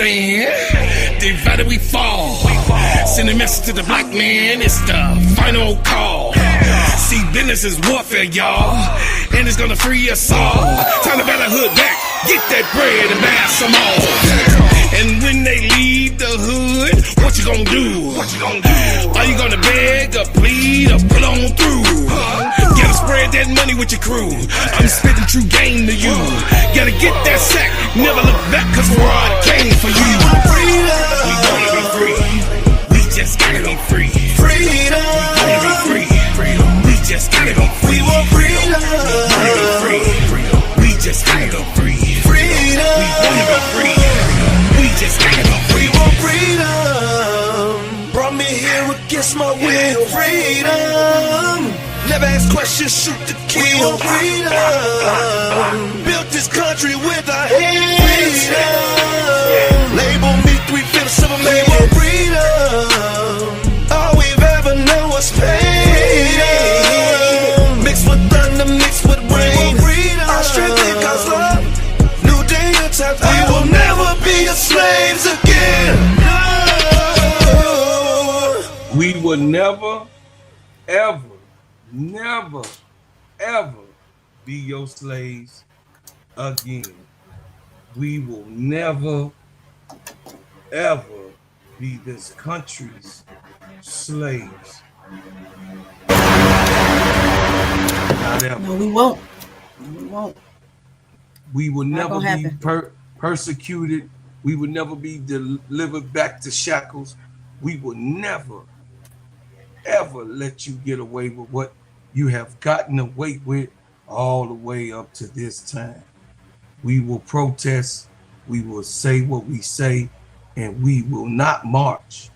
stand. Divided we fall. Send a message to the black man. It's the final call. See, business is warfare, y'all. And it's gonna free us all. Time to better hood back. Get that bread and buy some more. And when they leave the hood, what you gonna do? Are you gonna beg or plead or pull on through? Gotta spread that money with your crew. I'm spitting true game to you. Gotta get that sack, never look back, cause we're all came for you. We gonna be free. We just gotta be free. Freedom. We gonna be free. We just gotta be free. We want freedom. We gonna be free. We just gotta go free. Freedom. We wanna be free. We just gotta go free. We want freedom. Brought me here against my will. Freedom. Never ask questions, shoot to kill. We want freedom. Built this country with our hands. Freedom. Label me 3/5 of a man. We want freedom. All we've ever known was pain. Freedom. Mixed with thunder, mixed with rain. Our strength in God's love. New day and time. We will never be slaves again. No. We will never, ever, never, ever be your slaves again. We will never, ever be this country's slaves. Not ever. No, we won't. We won't. We will never be happen. persecuted. We will never be delivered back to shackles. We will never, ever let you get away with what you have gotten away with all the way up to this time. We will protest. We will say what we say, and we will not march,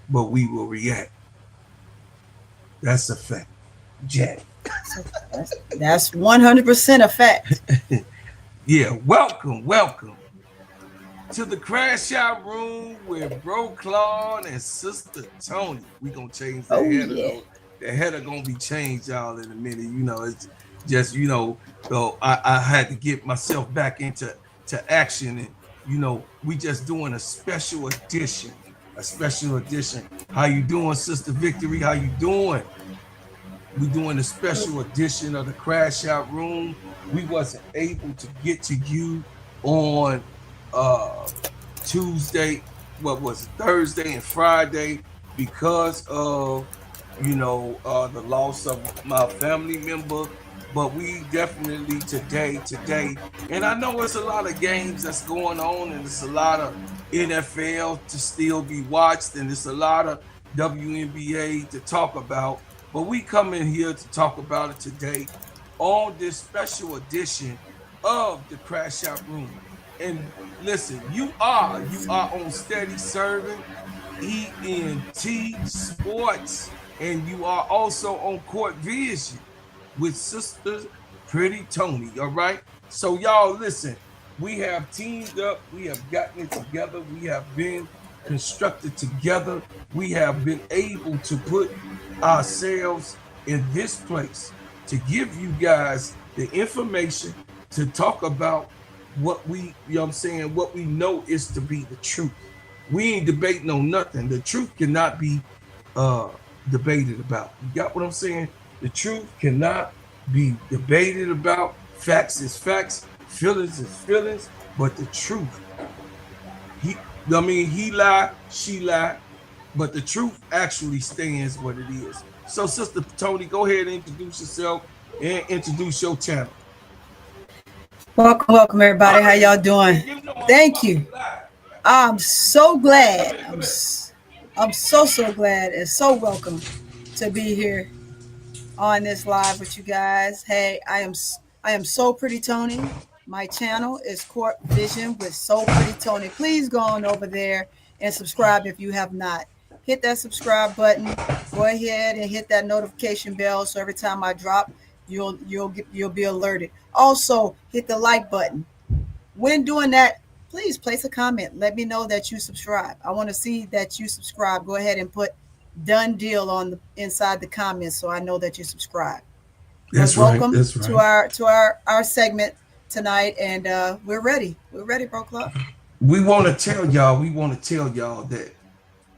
but we will react. That's a fact, Jack. That's 100% a fact. Yeah, welcome to the Crash Out Room with Bro Claude and Sister Tony. We gonna change the header. Yeah. The header gonna be changed, y'all, in a minute. You know, it's just, you know, so I had to get myself back into action, and you know, we just doing a special edition. How you doing, Sister Victory? How you doing? We doing a special edition of the Crash Out Room. We wasn't able to get to you on Tuesday, Thursday and Friday, because of, you know, the loss of my family member. But we definitely today, and I know it's a lot of games that's going on, and it's a lot of NFL to still be watched, and it's a lot of WNBA to talk about. But we come in here to talk about it today on this special edition of the Crash Out Room. And listen, you are on Steady Serving, ENT Sports, and you are also on Court Vision with Sister Pretty Tony, all right? So y'all listen, we have teamed up, we have gotten it together, we have been constructed together, we have been able to put ourselves in this place to give you guys the information to talk about what we, you know what I'm saying, what we know is to be the truth. We ain't debating on nothing. The truth cannot be debated about. You got what I'm saying? The truth cannot be debated about. Facts is facts, feelings is feelings, but the truth, he lie, she lie, but the truth actually stands what it is. So Sister Tony, go ahead and introduce yourself and introduce your channel. Welcome everybody. How y'all doing? Thank you. I'm so glad. I'm so glad and so welcome to be here on this live with you guys. Hey, I am So Pretty Tony. My channel is Court Vision with So Pretty Tony. Please go on over there and subscribe if you have not. Hit that subscribe button. Go ahead and hit that notification bell so every time I drop, you'll be alerted. Also, hit the like button. When doing that, please place a comment. Let me know that you subscribe. I want to see that you subscribe. Go ahead and put "done deal" on the inside the comments so I know that you subscribe. That's welcome right. That's right. to our segment tonight, and we're ready. We're ready, Bro Club. we want to tell y'all that,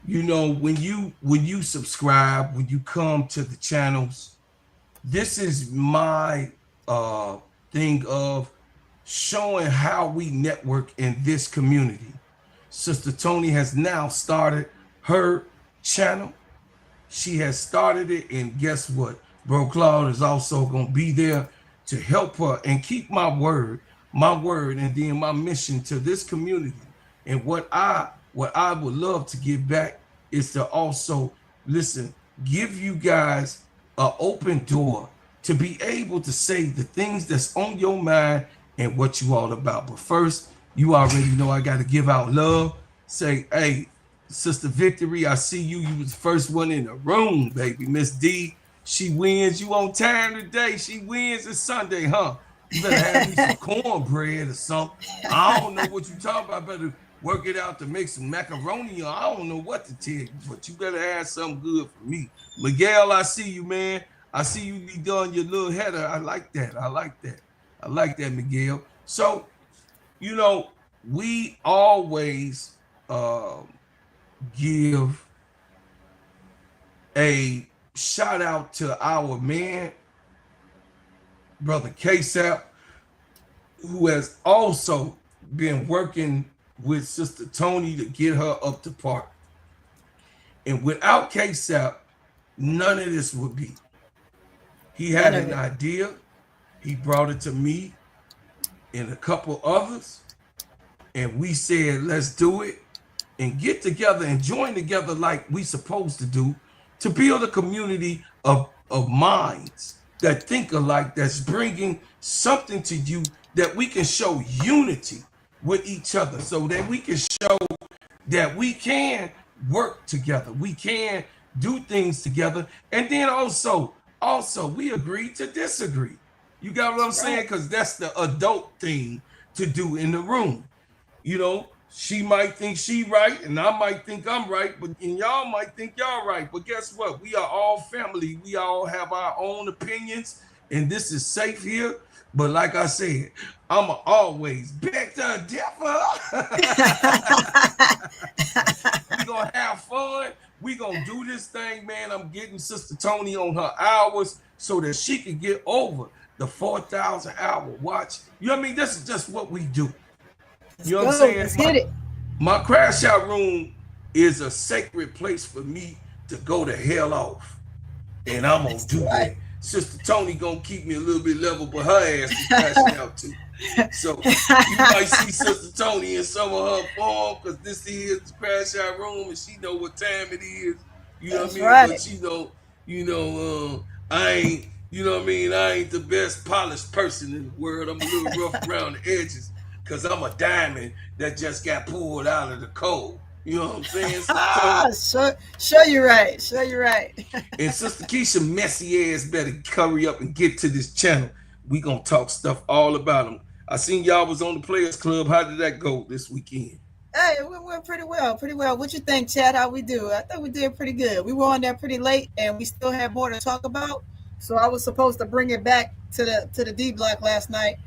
you know, when you subscribe, when you come to the channels, this is my thing of showing how we network in this community. Sister Tony has now started her channel. She has started it, and guess what? Bro Claude is also going to be there to help her and keep my word, and then my mission to this community. And what I would love to give back is to also listen, give you guys an open door to be able to say the things that's on your mind and what you all about. But first, you already know I got to give out love. Say, hey, Sister Victory, I see you. You was the first one in the room, baby. Miss D, she wins. You on time today. She wins. It's Sunday, huh? You better have me some cornbread or something. I don't know what you talking about. I better work it out to make some macaroni. Or I don't know what to tell you, but you better have something good for me. Miguel, I see you, man. I see you be doing your little header. I like that. I like that, Miguel. So, you know, we always give a shout out to our man, Brother K-Sap, who has also been working with Sister Tony to get her up to par. And without K-Sap, none of this would be. He had an idea. He brought it to me and a couple others. And we said, let's do it and get together and join together like we supposed to do to build a community of minds that think alike, that's bringing something to you that we can show unity with each other, so that we can show that we can work together, we can do things together, and then also we agree to disagree. You got what I'm saying? Because that's the adult thing to do in the room. You know, she might think she right, and I might think I'm right, and y'all might think y'all right. But guess what? We are all family. We all have our own opinions, and this is safe here. But like I said, I'm always back to differ. We gonna have fun. We gonna do this thing, man. I'm getting Sister Tony on her hours so that she can get over the 4,000 hour watch. You know what I mean? This is just what we do. You know what I'm saying? Let's hit it. My crash out room is a sacred place for me to go to hell off. And I'm gonna do that. Sister Tony gonna keep me a little bit level, but her ass is crashing out too. So you might see Sister Tony in some of her form, because this is the crash out room and she know what time it is. You know what I mean? Right. But she know, I ain't, you know what I mean? I ain't the best polished person in the world. I'm a little rough around the edges, because I'm a diamond that just got pulled out of the coal. You know what I'm saying? Sure you're right. Sure you're right. And Sister Keisha messy ass better hurry up and get to this channel. We gonna talk stuff all about them. I seen y'all was on the Players Club. How did that go this weekend? Hey, we went pretty well. What you think, Chad? How we do? I think we did pretty good. We were on there pretty late, and we still have more to talk about. So I was supposed to bring it back to the D block last night,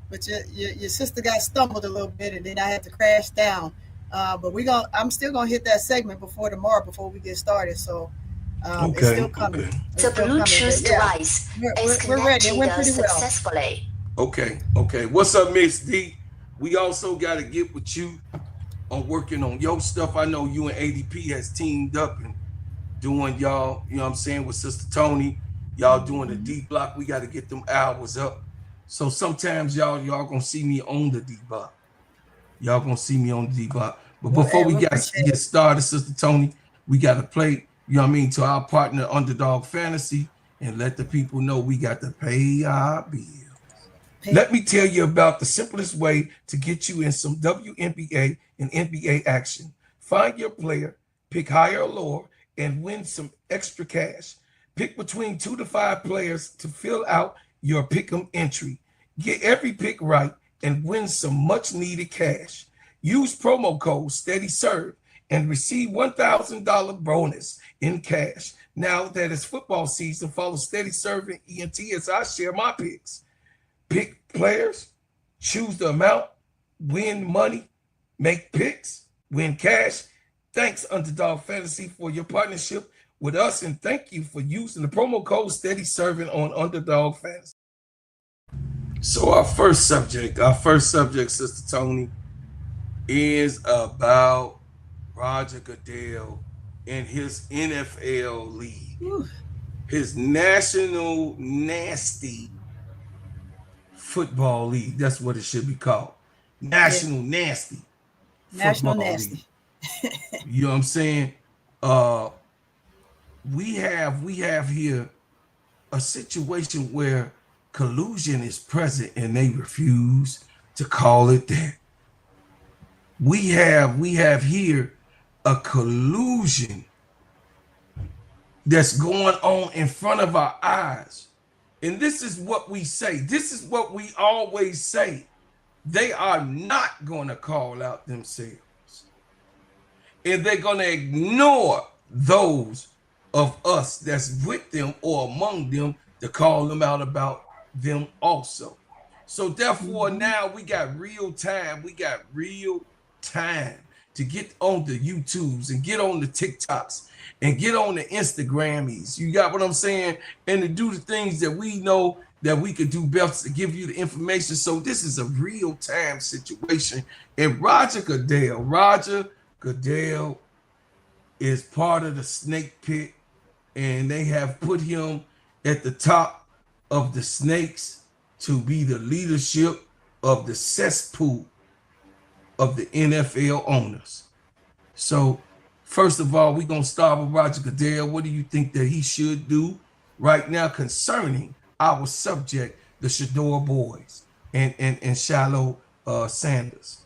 but your sister got stumbled a little bit, and then I had to crash down. But I'm still gonna hit that segment before tomorrow, before we get started. So it's still coming. Okay. The Bluetooth device is we're ready. It went pretty well. successfully. Okay. What's up, Miss D? We also got to get with you on working on your stuff. I know you and ADP has teamed up and doing y'all, you know what I'm saying, with Sister Tony. Y'all doing the D block. We got to get them hours up. So sometimes y'all gonna see me on the D block. Y'all gonna see me on the D block. But before we get started, Sister Tony, we got to play, you know what I mean, to our partner Underdog Fantasy, and let the people know we got to pay our bills. Let me tell you about the simplest way to get you in some WNBA and NBA action. Find your player, pick higher or lower, and win some extra cash. Pick between 2 to 5 players to fill out your pick'em entry. Get every pick right and win some much needed cash. Use promo code SteadyServe and receive $1,000 bonus in cash. Now that it's football season, follow Steady Serving ENT as I share my picks. Pick players, choose the amount, win money, make picks, win cash. Thanks, Underdog Fantasy, for your partnership with us, and thank you for using the promo code Steady Serving on Underdog Fantasy. So our first subject, Sister Tony, is about Roger Goodell and his NFL league, his National Nasty Football League. That's what it should be called. National Nasty National Football Nasty. League. You know what I'm saying? We have here a situation where collusion is present and they refuse to call it that. We have here a collusion that's going on in front of our eyes. And this is what we say. This is what we always say. They are not going to call out themselves. And they're going to ignore those of us that's with them or among them to call them out about them also. So therefore, now we got real time. We got real time to get on the YouTubes and get on the TikToks and get on the Instagrammies. You got what I'm saying? And to do the things that we know that we could do best to give you the information. So this is a real time situation. And Roger Goodell is part of the snake pit, and they have put him at the top of the snakes to be the leadership of the cesspool of the NFL owners. So first of all, we're going to start with Roger Goodell. What do you think that he should do right now concerning our subject, the Shedeur boys and Shilo Sanders?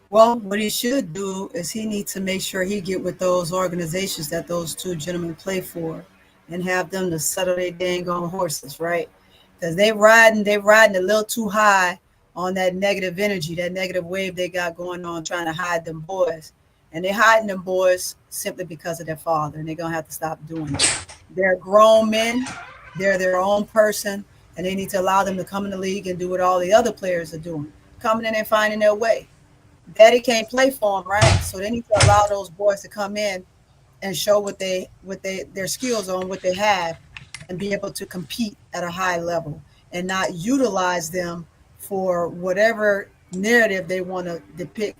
Well, what he should do is he needs to make sure he get with those organizations that those two gentlemen play for and have them to settle their dang on horses, right? Because they riding a little too high on that negative energy, that negative wave they got going on, trying to hide them boys. And they're hiding them boys simply because of their father, and they're going to have to stop doing it. They're grown men. They're their own person, and they need to allow them to come in the league and do what all the other players are doing, coming in and finding their way. Daddy can't play for them, right? So they need to allow those boys to come in and show what their skills are and what they have, and be able to compete at a high level and not utilize them for whatever narrative they want to depict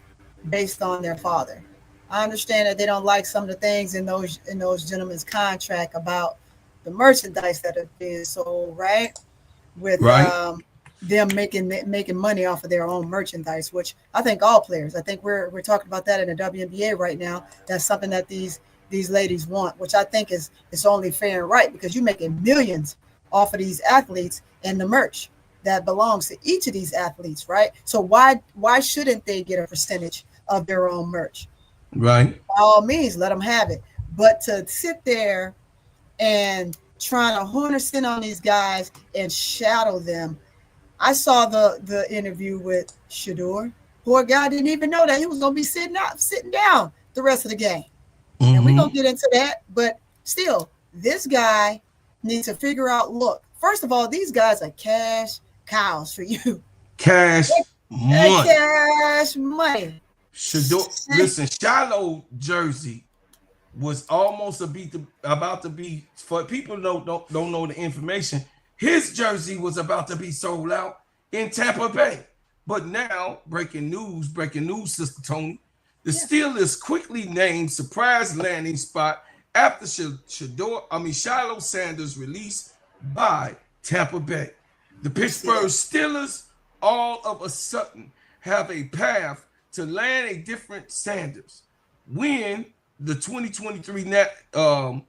based on their father. I understand that they don't like some of the things in those gentlemen's contract about the merchandise that are being sold, right? With them making money off of their own merchandise, which I think all players. I think we're talking about that in the WNBA right now. That's something that these ladies want, which I think is only fair and right, because you're making millions off of these athletes and the merch that belongs to each of these athletes, right? So why shouldn't they get a percentage of their own merch? Right. By all means, let them have it. But to sit there and trying to horn us in on these guys and shadow them. I saw the interview with Shedeur. Poor guy didn't even know that he was going to be sitting down the rest of the game. Mm-hmm. And we're going to get into that. But still, this guy needs to figure out, look, first of all, these guys are cash cows for you. Cash money. Cash money. Shedeur, listen, Shilo jersey was almost about to be, for people who don't know the information, his jersey was about to be sold out in Tampa Bay. But now, breaking news, Sister Tony, the Steelers quickly named surprise landing spot after Shilo Sanders released by Tampa Bay. The Pittsburgh Steelers all of a sudden have a path to land a different Sanders. When the 2023 NFL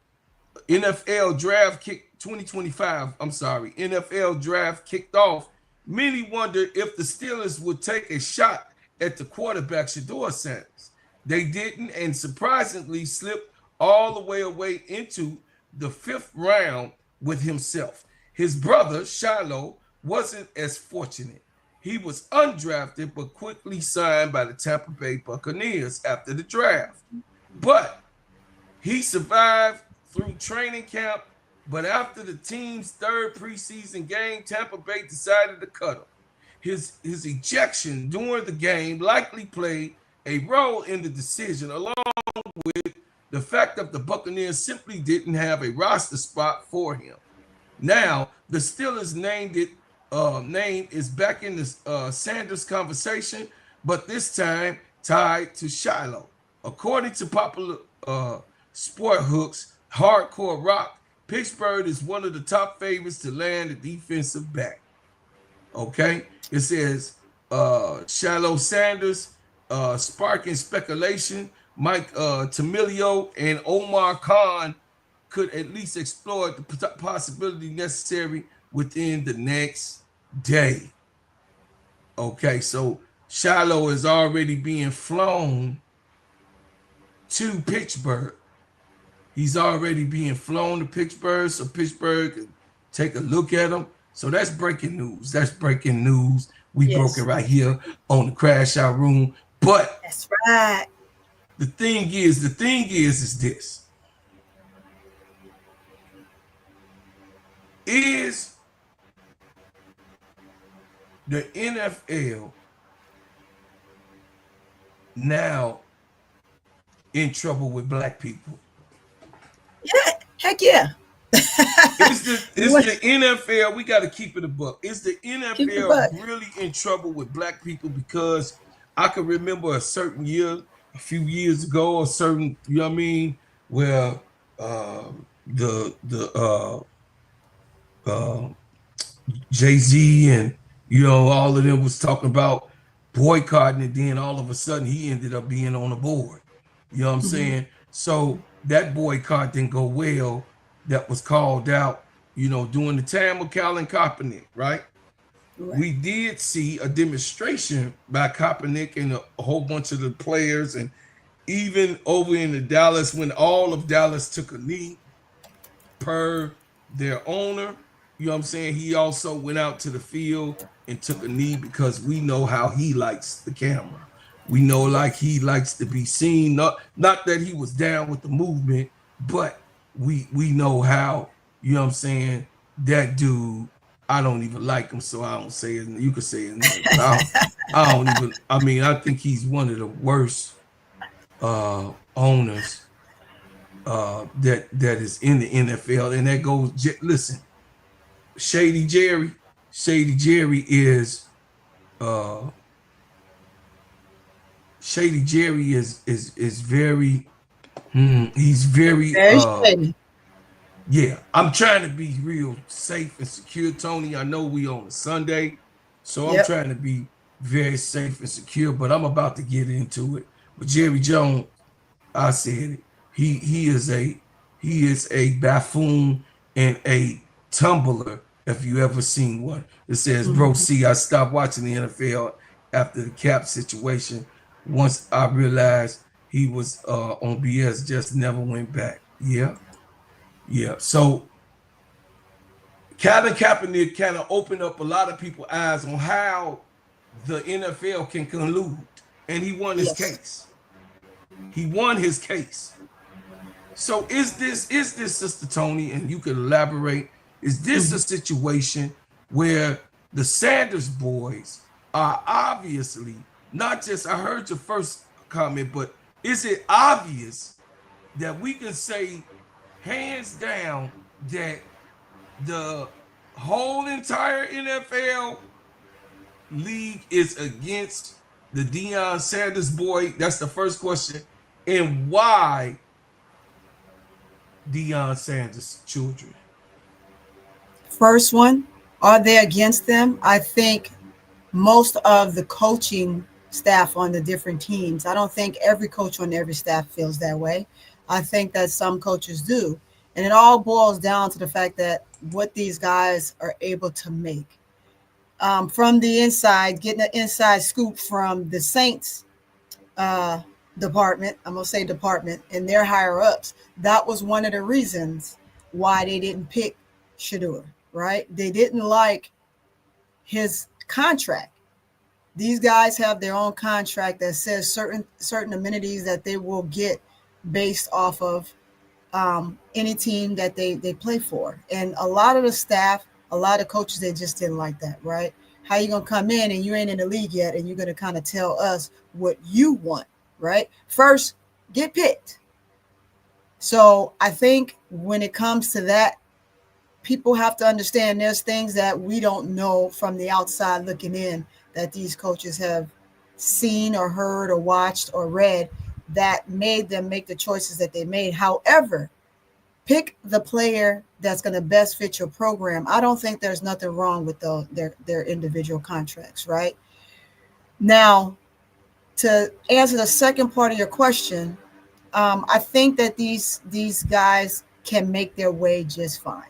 draft kicked off, many wondered if the Steelers would take a shot at the quarterback Shedeur Sanders. They didn't, and surprisingly slipped all the way away into the 5th round with himself. His brother Shilo wasn't as fortunate. He was undrafted but quickly signed by the Tampa Bay Buccaneers after the draft. But he survived through training camp, but after the team's 3rd preseason game, Tampa Bay decided to cut him. his ejection during the game likely played a role in the decision, along with the fact that the Buccaneers simply didn't have a roster spot for him. Now, the Steelers name is back in the Sanders conversation, but this time tied to Shilo. According to popular sport hooks, Hardcore Rock, Pittsburgh is one of the top favorites to land a defensive back. Okay, it says Shilo Sanders, sparking speculation. Mike Tamilio and Omar Khan could at least explore the possibility necessary within the next day. Okay, so Shilo is already being flown to Pittsburgh. He's already being flown to Pittsburgh, so Pittsburgh can take a look at him. So that's breaking news. That's breaking news. We broke it right here on the Crash Out Room. But that's right. The thing is this. Is the NFL now in trouble with black people? Yeah, heck yeah. Is the NFL, we got to keep it a buck. Is the NFL really in trouble with black people? Because I can remember a certain year, a few years ago, a certain, you know what I mean, where Jay-Z and, you know, all of them was talking about boycotting, and then all of a sudden he ended up being on the board. You know what I'm saying? So that boycott didn't go well. That was called out, you know, during the time of Colin Kaepernick, right? We did see a demonstration by Kaepernick and a whole bunch of the players, and even over in the Dallas, when all of Dallas took a knee per their owner. You know what I'm saying? He also went out to the field and took a knee because we know how he likes the camera. We know like he likes to be seen. Not that he was down with the movement, but we know how, you know what I'm saying, that dude, I don't even like him, so I don't say it. You could say it. I don't even, I mean, I think he's one of the worst owners that is in the NFL. And that goes, listen, Shady Jerry is very he's very shady. Yeah, I'm trying to be real safe and secure, Tony. I know we on a Sunday, so I'm trying to be very safe and secure, but I'm about to get into it. But Jerry Jones, I said it. He is a buffoon and a tumbler, if you ever seen one. It says, bro, see, I stopped watching the NFL after the cap situation. Once I realized he was on BS, just never went back. Yeah. So Colin Kaepernick kind of opened up a lot of people's eyes on how the NFL can collude, and he won his case. He won his case. So is this Sister Tony, and you can elaborate, is this a situation where the Sanders boys are obviously not just, I heard your first comment, but is it obvious that we can say hands down that the whole entire NFL league is against the Deion Sanders boy? That's the first question. And why Deion Sanders children? First one, are they against them? I think most of the coaching staff on the different teams, I don't think every coach on every staff feels that way. I think that some coaches do. And it all boils down to the fact that what these guys are able to make. From the inside, getting an inside scoop from the Saints department, I'm going to say department, and their higher-ups, that was one of the reasons why they didn't pick Shedeur, right? They didn't like his contract. These guys have their own contract that says certain amenities that they will get based off of any team that they play for. And a lot of the staff, a lot of coaches, they just didn't like that, right? How you gonna come in and you ain't in the league yet, and you're gonna kind of tell us what you want, right? First, get picked. So I think when it comes to that, people have to understand there's things that we don't know from the outside looking in that these coaches have seen or heard or watched or read that made them make the choices that they made. However, pick the player that's going to best fit your program. I don't think there's nothing wrong with their individual contracts, right? Now, to answer the second part of your question, I think that these guys can make their way just fine.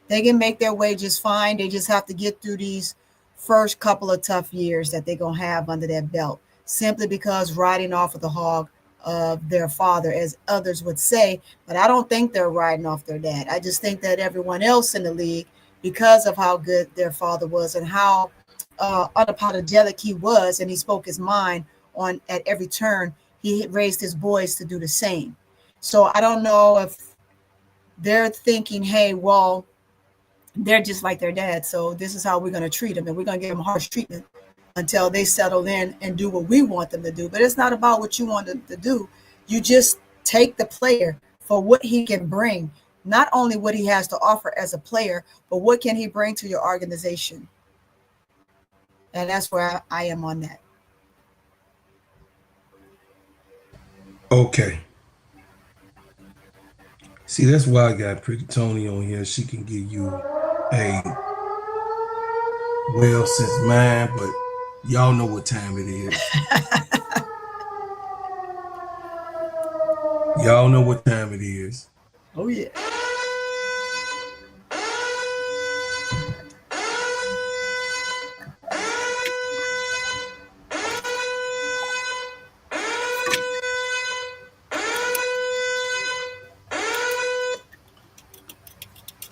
They can make their way just fine. They just have to get through these first couple of tough years that they're going to have under their belt, simply because riding off of the hog of their father, as others would say. But I don't think they're riding off their dad. I just think that everyone else in the league, because of how good their father was and how unapologetic he was, and he spoke his mind on at every turn, he raised his boys to do the same. So I don't know if they're thinking, hey, well, they're just like their dad, so this is how we're going to treat them, and we're going to give them harsh treatment until they settle in and do what we want them to do. But it's not about what you want them to do. You just take the player for what he can bring, not only what he has to offer as a player, but what can he bring to your organization. And that's where I am on that. Okay. See, that's why I got Pretty Tony on here. She can give you a well since mine, but y'all know what time it is. Y'all know what time it is. Oh, yeah.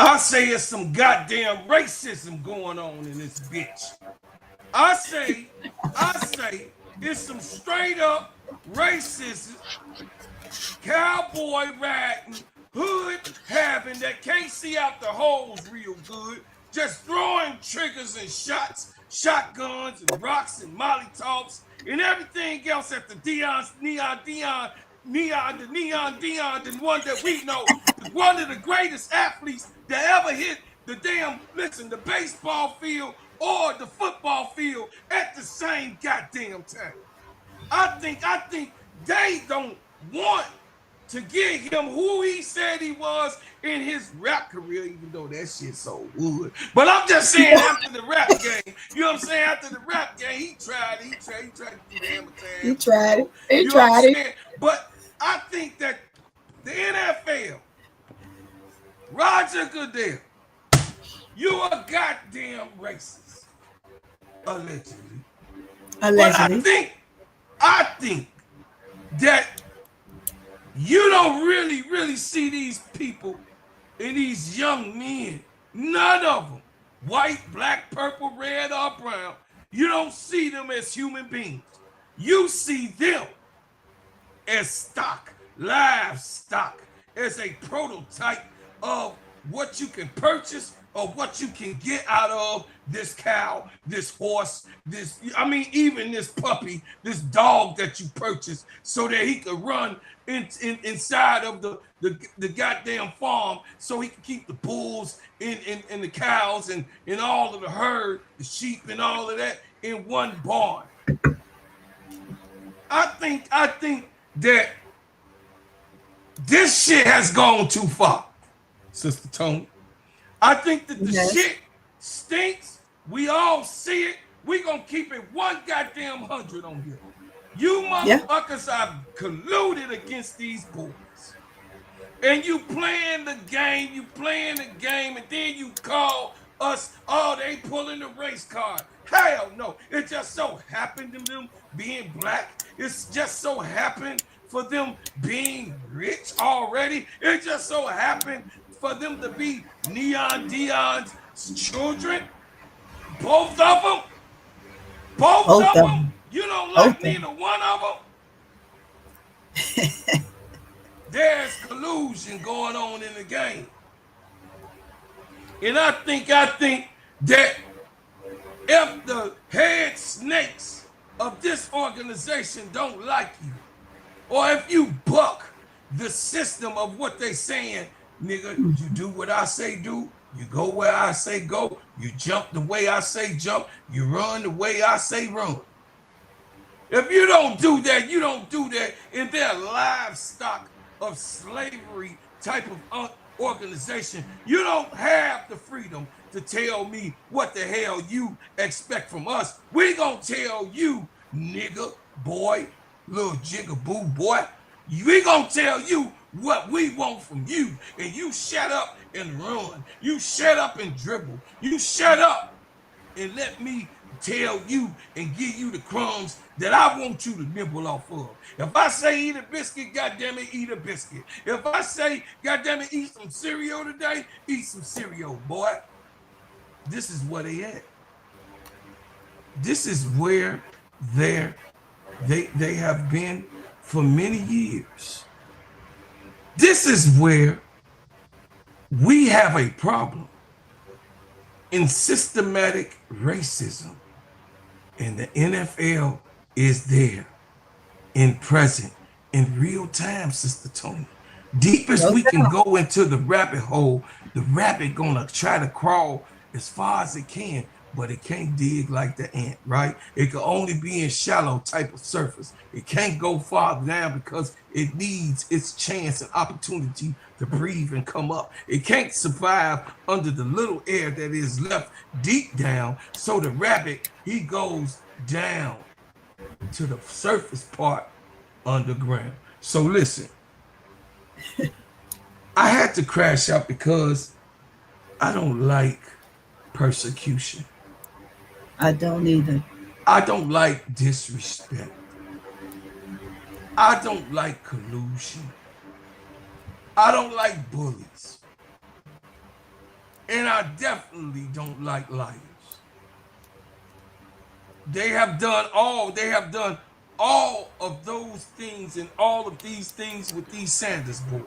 I say it's some goddamn racism going on in this bitch. I say it's some straight up racism, cowboy riding, hood having that can't see out the holes real good, just throwing triggers and shots, shotguns and rocks and molly tops and everything else at the Dieon, the one that we know, one of the greatest athletes that ever hit the the baseball field or the football field at the same goddamn time. I think they don't want to give him who he said he was in his rap career, even though that shit so wood. But I'm just saying, after the rap game, you know what I'm saying? After the rap game, he tried to do the hammer time. He tried it. But I think that the NFL, Roger Goodell, you a goddamn racist, allegedly. But I think that you don't really see these people and these young men, none of them, white, black, purple, red, or brown, you don't see them as human beings. You see them as stock, livestock, as a prototype of what you can purchase or what you can get out of this cow, this horse, even this puppy, this dog that you purchased so that he could run inside of the goddamn farm so he can keep the bulls and the cows and all of the herd, the sheep and all of that in one barn. I think that this shit has gone too far, Sister Tony. I think that the shit stinks. We all see it. We gonna keep it 1 goddamn 100 on here. You motherfuckers have colluded against these boys. And you playing the game, and then you call us, oh, they pulling the race card. Hell no. It just so happened to them being black. It's just so happened for them being rich already. It just so happened for them to be Dion's children. Both of them. Both of them. You don't like neither one of them. There's collusion going on in the game. And I think that if the head snakes of this organization don't like you, or if you buck the system of what they saying, nigga, you do what I say do, you go where I say go, you jump the way I say jump, you run the way I say run. If you don't do that, you don't do that in their livestock of slavery type of organization. You don't have the freedom to tell me what the hell you expect from us. We gonna tell you, nigga, boy, little jigaboo boy, we gonna tell you what we want from you, and you shut up and run. You shut up and dribble. You shut up and let me tell you and give you the crumbs that I want you to nibble off of. If I say eat a biscuit, goddamn it, eat a biscuit. If I say, goddamn it, eat some cereal today, eat some cereal, boy. This is where they at. This is where they have been for many years. This is where we have a problem in systematic racism, and the NFL is there in present in real time, Sister Tony. Deep as we can go into the rabbit hole, the rabbit gonna try to crawl as far as it can, but it can't dig like the ant, right? It can only be in shallow type of surface. It can't go far down because it needs its chance and opportunity to breathe and come up. It can't survive under the little air that is left deep down. So the rabbit, he goes down to the surface part underground. So listen, I had to crash out because I don't like persecution. I don't either. I don't like disrespect. I don't like collusion. I don't like bullies. And I definitely don't like liars. They have done all of those things and all of these things with these Sanders boys.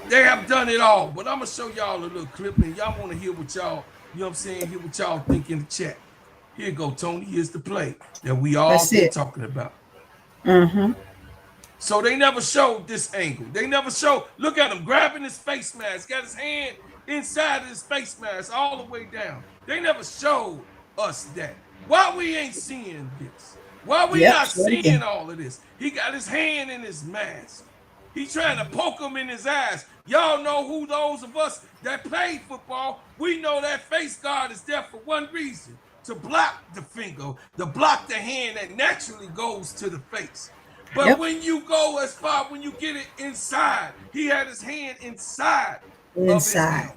They have done it all, but I'm gonna show y'all a little clip and y'all wanna hear what y'all, you know what I'm saying, hear what y'all think in the chat. Here you go, Tony, here's the play that we all been talking about. Mm-hmm. So they never showed this angle. They never showed, look at him grabbing his face mask, got his hand inside of his face mask all the way down. They never showed us that. Why we ain't seeing this? Why we not seeing all of this? He got his hand in his mask. He's trying to poke him in his eyes. Y'all know who those of us that played football, we know that face guard is there for one reason, to block the finger, to block the hand that naturally goes to the face. But when you go as far, when you get it inside, he had his hand inside. Of his hand.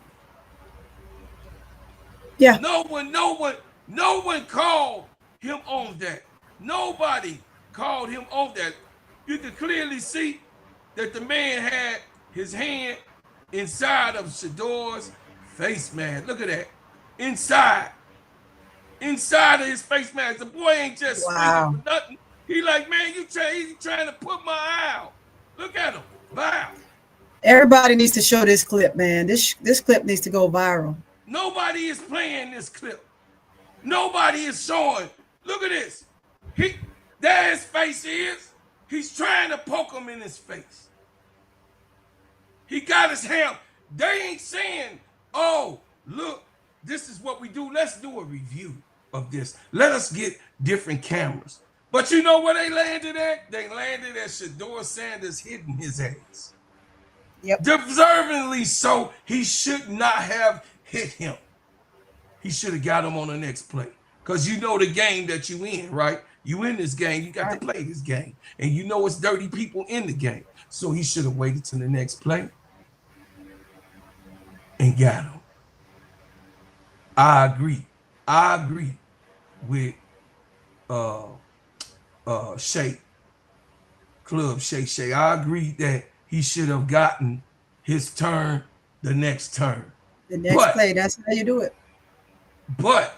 Yeah. No one called him on that. Nobody called him on that. You can clearly see that the man had his hand inside of Shedeur's face mask. Look at that. Inside of his face mask. The boy ain't just speaking for nothing. He like, man, he's trying to put my eye out. Look at him. Wow. Everybody needs to show this clip, man. This clip needs to go viral. Nobody is playing this clip. Nobody is showing. Look at this. There his face is. He's trying to poke him in his face. He got his hand. They ain't saying, oh, look, this is what we do. Let's do a review of this. Let us get different cameras. But you know where they landed at? They landed at Shilo Sanders hitting his ass. Yep. Deservingly so. He should not have hit him. He should have got him on the next play. Because you know the game that you in, right? You in this game, you got to play this game. And you know it's dirty people in the game. So he should have waited to the next play and got him. I agree with Shay. I agree that he should have gotten his turn the next turn. The next play, that's how you do it. But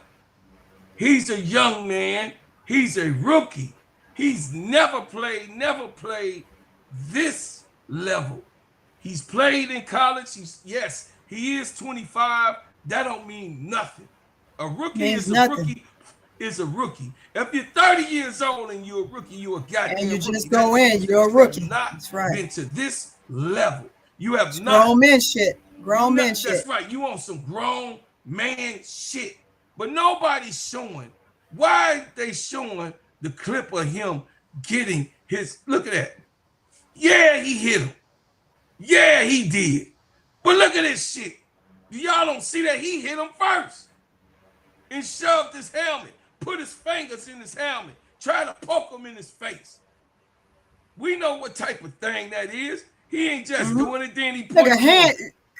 he's a young man. He's a rookie. He's never played this level. He's played in college. He he is 25. That don't mean nothing. A rookie Means is a nothing. rookie. Is a rookie. If you're 30 years old and you're a rookie, you're a goddamn And you rookie. just go in, you're a You rookie. have not That's right. been to this level. You have It's not. grown men shit. Grown men shit. That's right. You on some grown man shit. But nobody's showing. Why are they showing the clip of him getting his? Look at that. Yeah, he hit him. Yeah, he did. But look at this shit. Y'all don't see that he hit him first and shoved his helmet, put his fingers in his helmet, tried to poke him in his face. We know what type of thing that is. He ain't just doing it, then he Look at hand,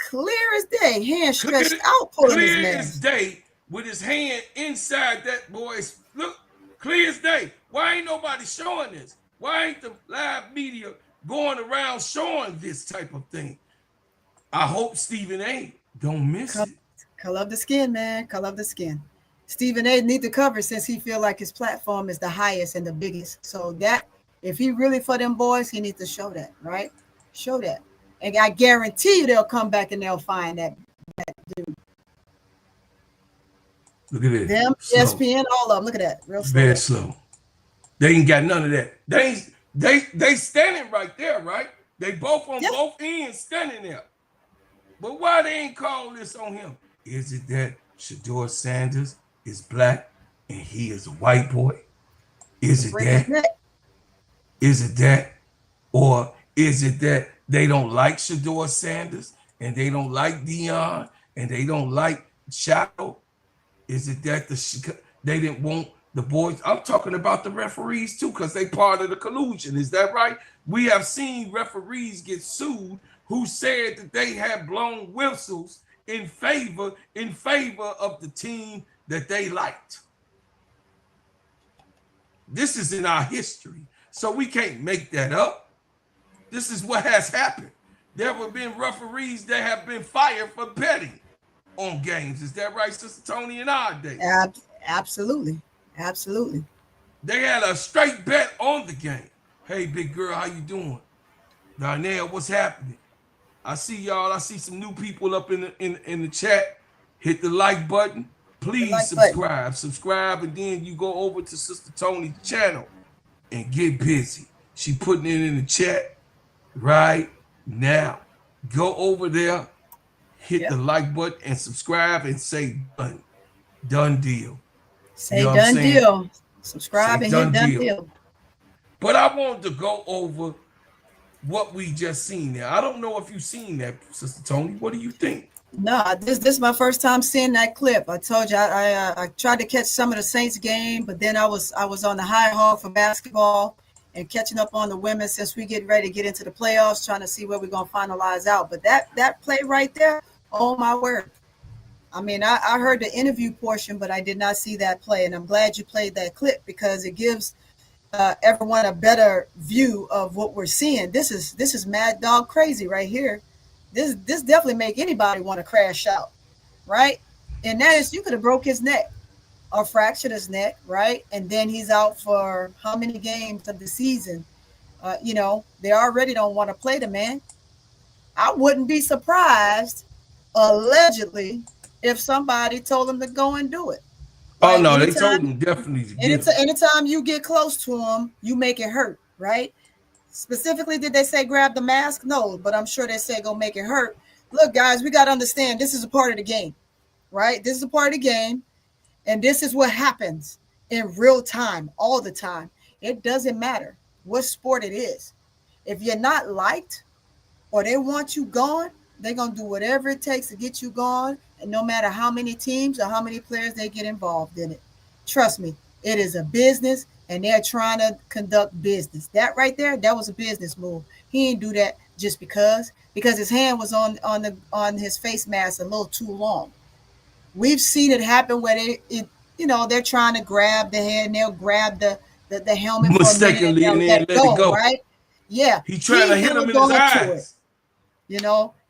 clear as day, hand stretched out, pulling his clear man. as day with his hand inside that boy's. Look, clear as day. Why ain't nobody showing this? Why ain't the live media going around showing this type of thing? I hope Stephen A. don't miss it. Color of the skin, man. Color of the skin. Stephen A. need to cover since he feel like his platform is the highest and the biggest. So that if he really for them boys, he needs to show that, right? Show that. And I guarantee you they'll come back and they'll find that dude. Look at this. Them, Slow. ESPN, all of them. Look at that. Real slow. Very slow. They ain't got none of that. They standing right there, right? They both on both ends standing there. But why they ain't call this on him? Is it that Shedeur Sanders is black and he is a white boy? Is it that? Is it that? Or is it that they don't like Shedeur Sanders and they don't like Dieon and they don't like Shilo? Is it that they didn't want the boys? I'm talking about the referees too, because they part of the collusion. Is that right? We have seen referees get sued who said that they had blown whistles in favor of the team that they liked. This is in our history, so we can't make that up. This is what has happened. There have been referees that have been fired for betting on games. Is that right, Sister Tony, in our day? Absolutely. Absolutely. They had a straight bet on the game. Hey, big girl, how you doing? Darnell, what's happening? I see y'all. I see some new people up in the chat. Hit the like button. Please subscribe. Subscribe, and then you go over to Sister Tony's channel and get busy. She putting it in the chat right now. Go over there, hit the like button, and subscribe, and say done. Done deal. Say you know done deal. Subscribe and hit done deal. But I wanted to go over what we just seen there. I don't know if you've seen that, Sister Tony. What do you think? No, this is my first time seeing that clip. I told you I tried to catch some of the Saints game, but then I was on the high hog for basketball and catching up on the women since we get ready to get into the playoffs, trying to see where we're gonna finalize out. But that play right there, oh my word. I mean, I heard the interview portion, but I did not see that play, and I'm glad you played that clip because it gives everyone a better view of what we're seeing. This is mad dog crazy right here. This definitely make anybody want to crash out, right? And that is, you could have broke his neck or fractured his neck, right? And then he's out for how many games of the season? They already don't want to play the man. I wouldn't be surprised, allegedly, if somebody told him to go and do it. Oh, no, they told him definitely to get it. Anytime you get close to him, you make it hurt, right? Specifically, did they say grab the mask? No, but I'm sure they say go make it hurt. Look, guys, we got to understand this is a part of the game, right? This is a part of the game, and this is what happens in real time, all the time. It doesn't matter what sport it is. If you're not liked or they want you gone, they're going to do whatever it takes to get you gone, and no matter how many teams or how many players they get involved in it. Trust me, it is a business, and they're trying to conduct business. That right there, that was a business move. He didn't do that just because his hand was on his face mask a little too long. We've seen it happen where they're trying to grab the head and they'll grab the helmet mistakenly and then let it go. Right? Yeah. He trying to hit him in his eyes.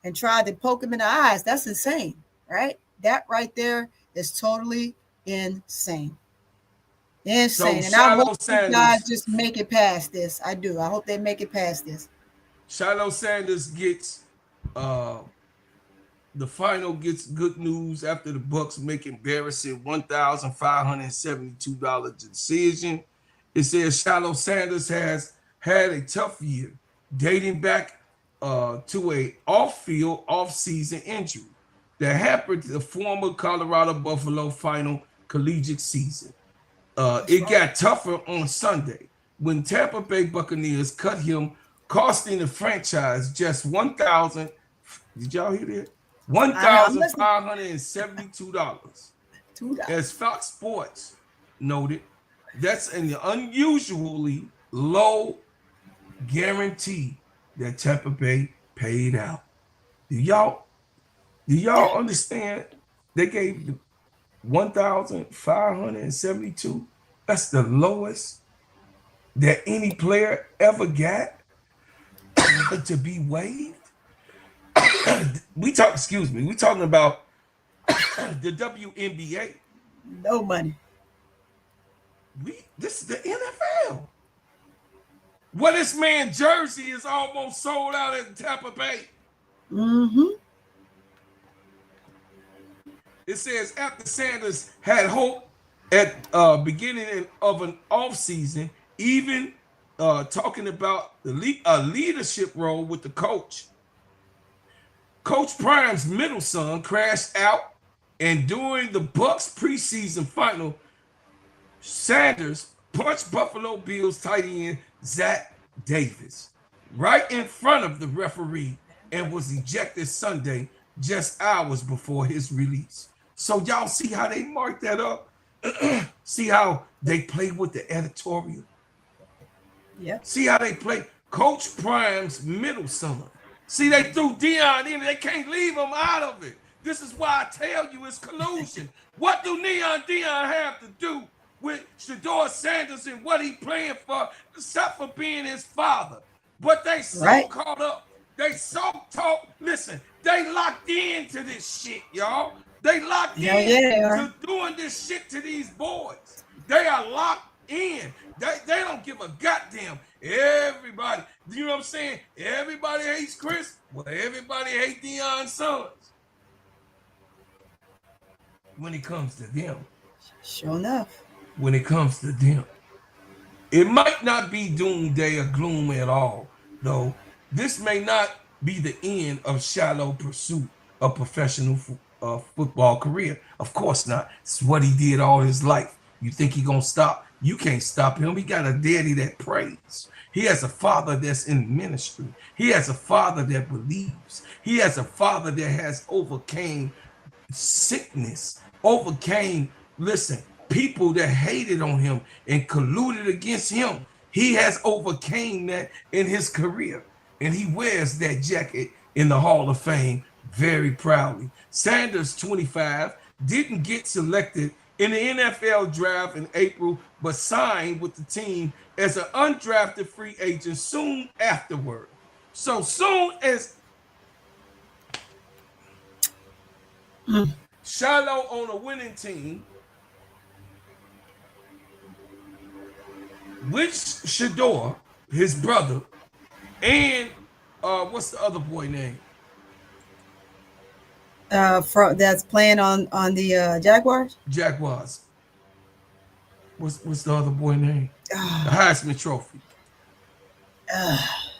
And tried to poke him in the eyes. That's insane, right? That right there is totally insane. Insane. So and I hope you guys just make it past this. I do. I hope they make it past this. Shilo Sanders gets the final gets good news after the Bucks make embarrassing $1,572 decision. It says Shilo Sanders has had a tough year, dating back to a off-field, off-season injury that hampered the former Colorado Buffalo final collegiate season. It got tougher on Sunday when Tampa Bay Buccaneers cut him, costing the franchise just $1,000. Did y'all hear that? $1,572. As Fox Sports noted, that's an unusually low guarantee that Tampa Bay paid out. Do y'all understand? They gave the 1,572. That's the lowest that any player ever got to be waived. We talking about the WNBA. No money. This is the NFL. Well, this man jersey is almost sold out at Tampa Bay. Mm-hmm. It says after Sanders had hope at beginning of an offseason, even talking about the leadership role with the coach. Coach Prime's middle son crashed out, and during the Bucks preseason final, Sanders punched Buffalo Bills tight end Zach Davis right in front of the referee and was ejected Sunday, just hours before his release. So y'all see how they marked that up? See how they play with the editorial? Yeah. See how they play? Coach Prime's middle son. See, they threw Dieon in. They can't leave him out of it. This is why I tell you it's collusion. What do Dieon have to do with Shedeur Sanders and what he playing for, except for being his father? But they so caught up. They so listen, they locked into this shit, y'all. They locked in to doing this shit to these boys. They are locked in. They don't give a goddamn. Everybody, you know what I'm saying? Everybody hates Chris. Well, everybody hates Deion's sons. When it comes to them. Sure enough. When it comes to them. It might not be doomsday or gloom at all, though. This may not be the end of Shilo pursuit of professional football career. Of course not. It's what he did all his life. You think he gonna stop? You can't stop him. He got a daddy that prays. He has a father that's in ministry. He has a father that believes. He has a father that has overcame sickness, people that hated on him and colluded against him. He has overcame that in his career, and he wears that jacket in the Hall of Fame very proudly. Sanders, 25, didn't get selected in the NFL draft in April, but signed with the team as an undrafted free agent soon afterward. So soon as Shilo on a winning team, which Shedeur, his brother, and what's the other boy name? That's playing on the Jaguars. Jaguars. What's the other boy name? The Heisman Trophy.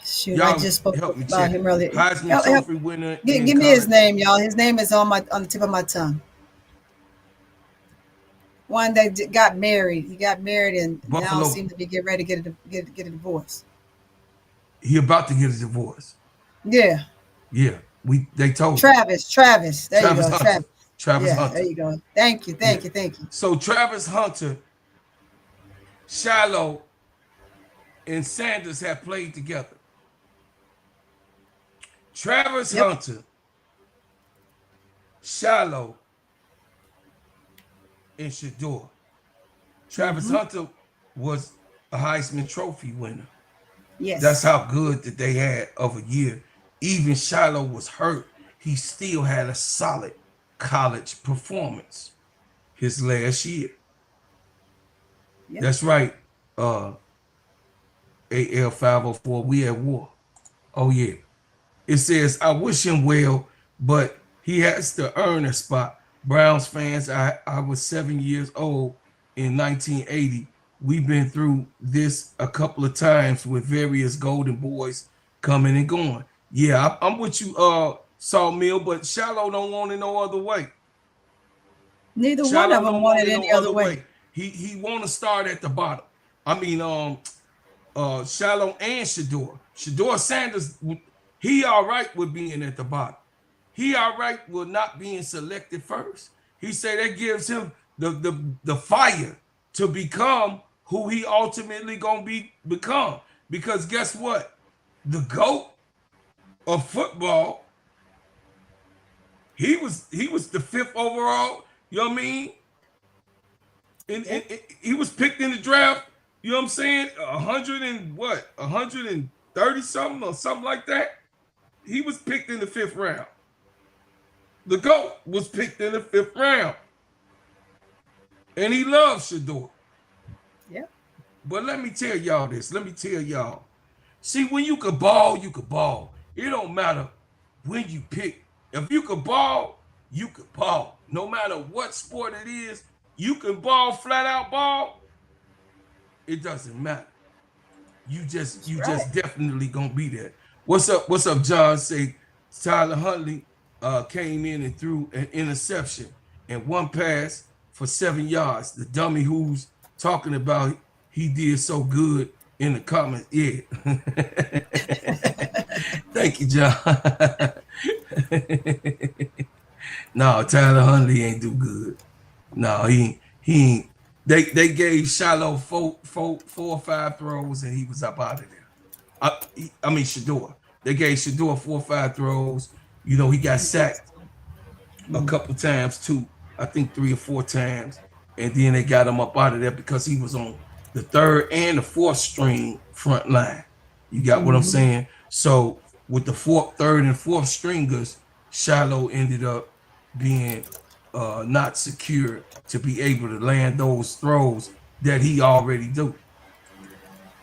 Shoot, I just spoke about him earlier. Heisman Trophy winner. Give me his name, y'all. His name is on the tip of my tongue. One that got married. He got married and Buffalo. Now seems to be getting ready to get a divorce. He about to get a divorce. Yeah. Yeah. They told Travis. There you go. Travis Hunter. There you go. Thank you. So Travis Hunter, Shilo, and Sanders have played together. Travis Hunter, Shilo, and Shedeur. Travis Hunter was a Heisman Trophy winner. Yes. That's how good that they had of a year. Even Shilo was hurt. He still had a solid college performance his last year. Yep. That's right. AL504, we at war. Oh, yeah. It says, I wish him well, but He has to earn a spot. Browns fans, I was 7 years old in 1980. We've been through this a couple of times with various Golden Boys coming and going. Yeah, I'm with you, Sawmill, but Shilo don't want it no other way. Neither one of them wanted any other way. He want to start at the bottom. I mean, Shilo and Shedeur. Shedeur Sanders, he all right with being at the bottom. He all right with not being selected first. He said that gives him the fire to become who he ultimately gonna become. Because guess what? The GOAT of football, he was the 5th overall. You know what I mean? And he was picked in the draft. You know what I'm saying? 130 something or something like that. He was picked in the 5th round. The GOAT was picked in the 5th round. And he loves Shedeur. Yeah. But let me tell y'all this. Let me tell y'all. See, when you could ball, you could ball. It don't matter when you pick. If you could ball, you could ball. No matter what sport it is, you can ball, flat out ball. It doesn't matter. You just definitely gonna be there. What's up, John? Say Tyler Huntley came in and threw an interception and one pass for 7 yards. The dummy who's talking about he did so good in the comments. Yeah. Thank you, John. No, Tyler Huntley ain't do good. No, he ain't. They gave Shilo four or 5 throws and he was up out of there. I mean Shedeur. They gave Shedeur 4 or 5 throws. You know, he got sacked a couple times too. I think 3 or 4 times. And then they got him up out of there because he was on the 3rd and the 4th string front line. You got what I'm saying? So with the 4th, 3rd, and 4th stringers, Shilo ended up being not secure to be able to land those throws that he already do.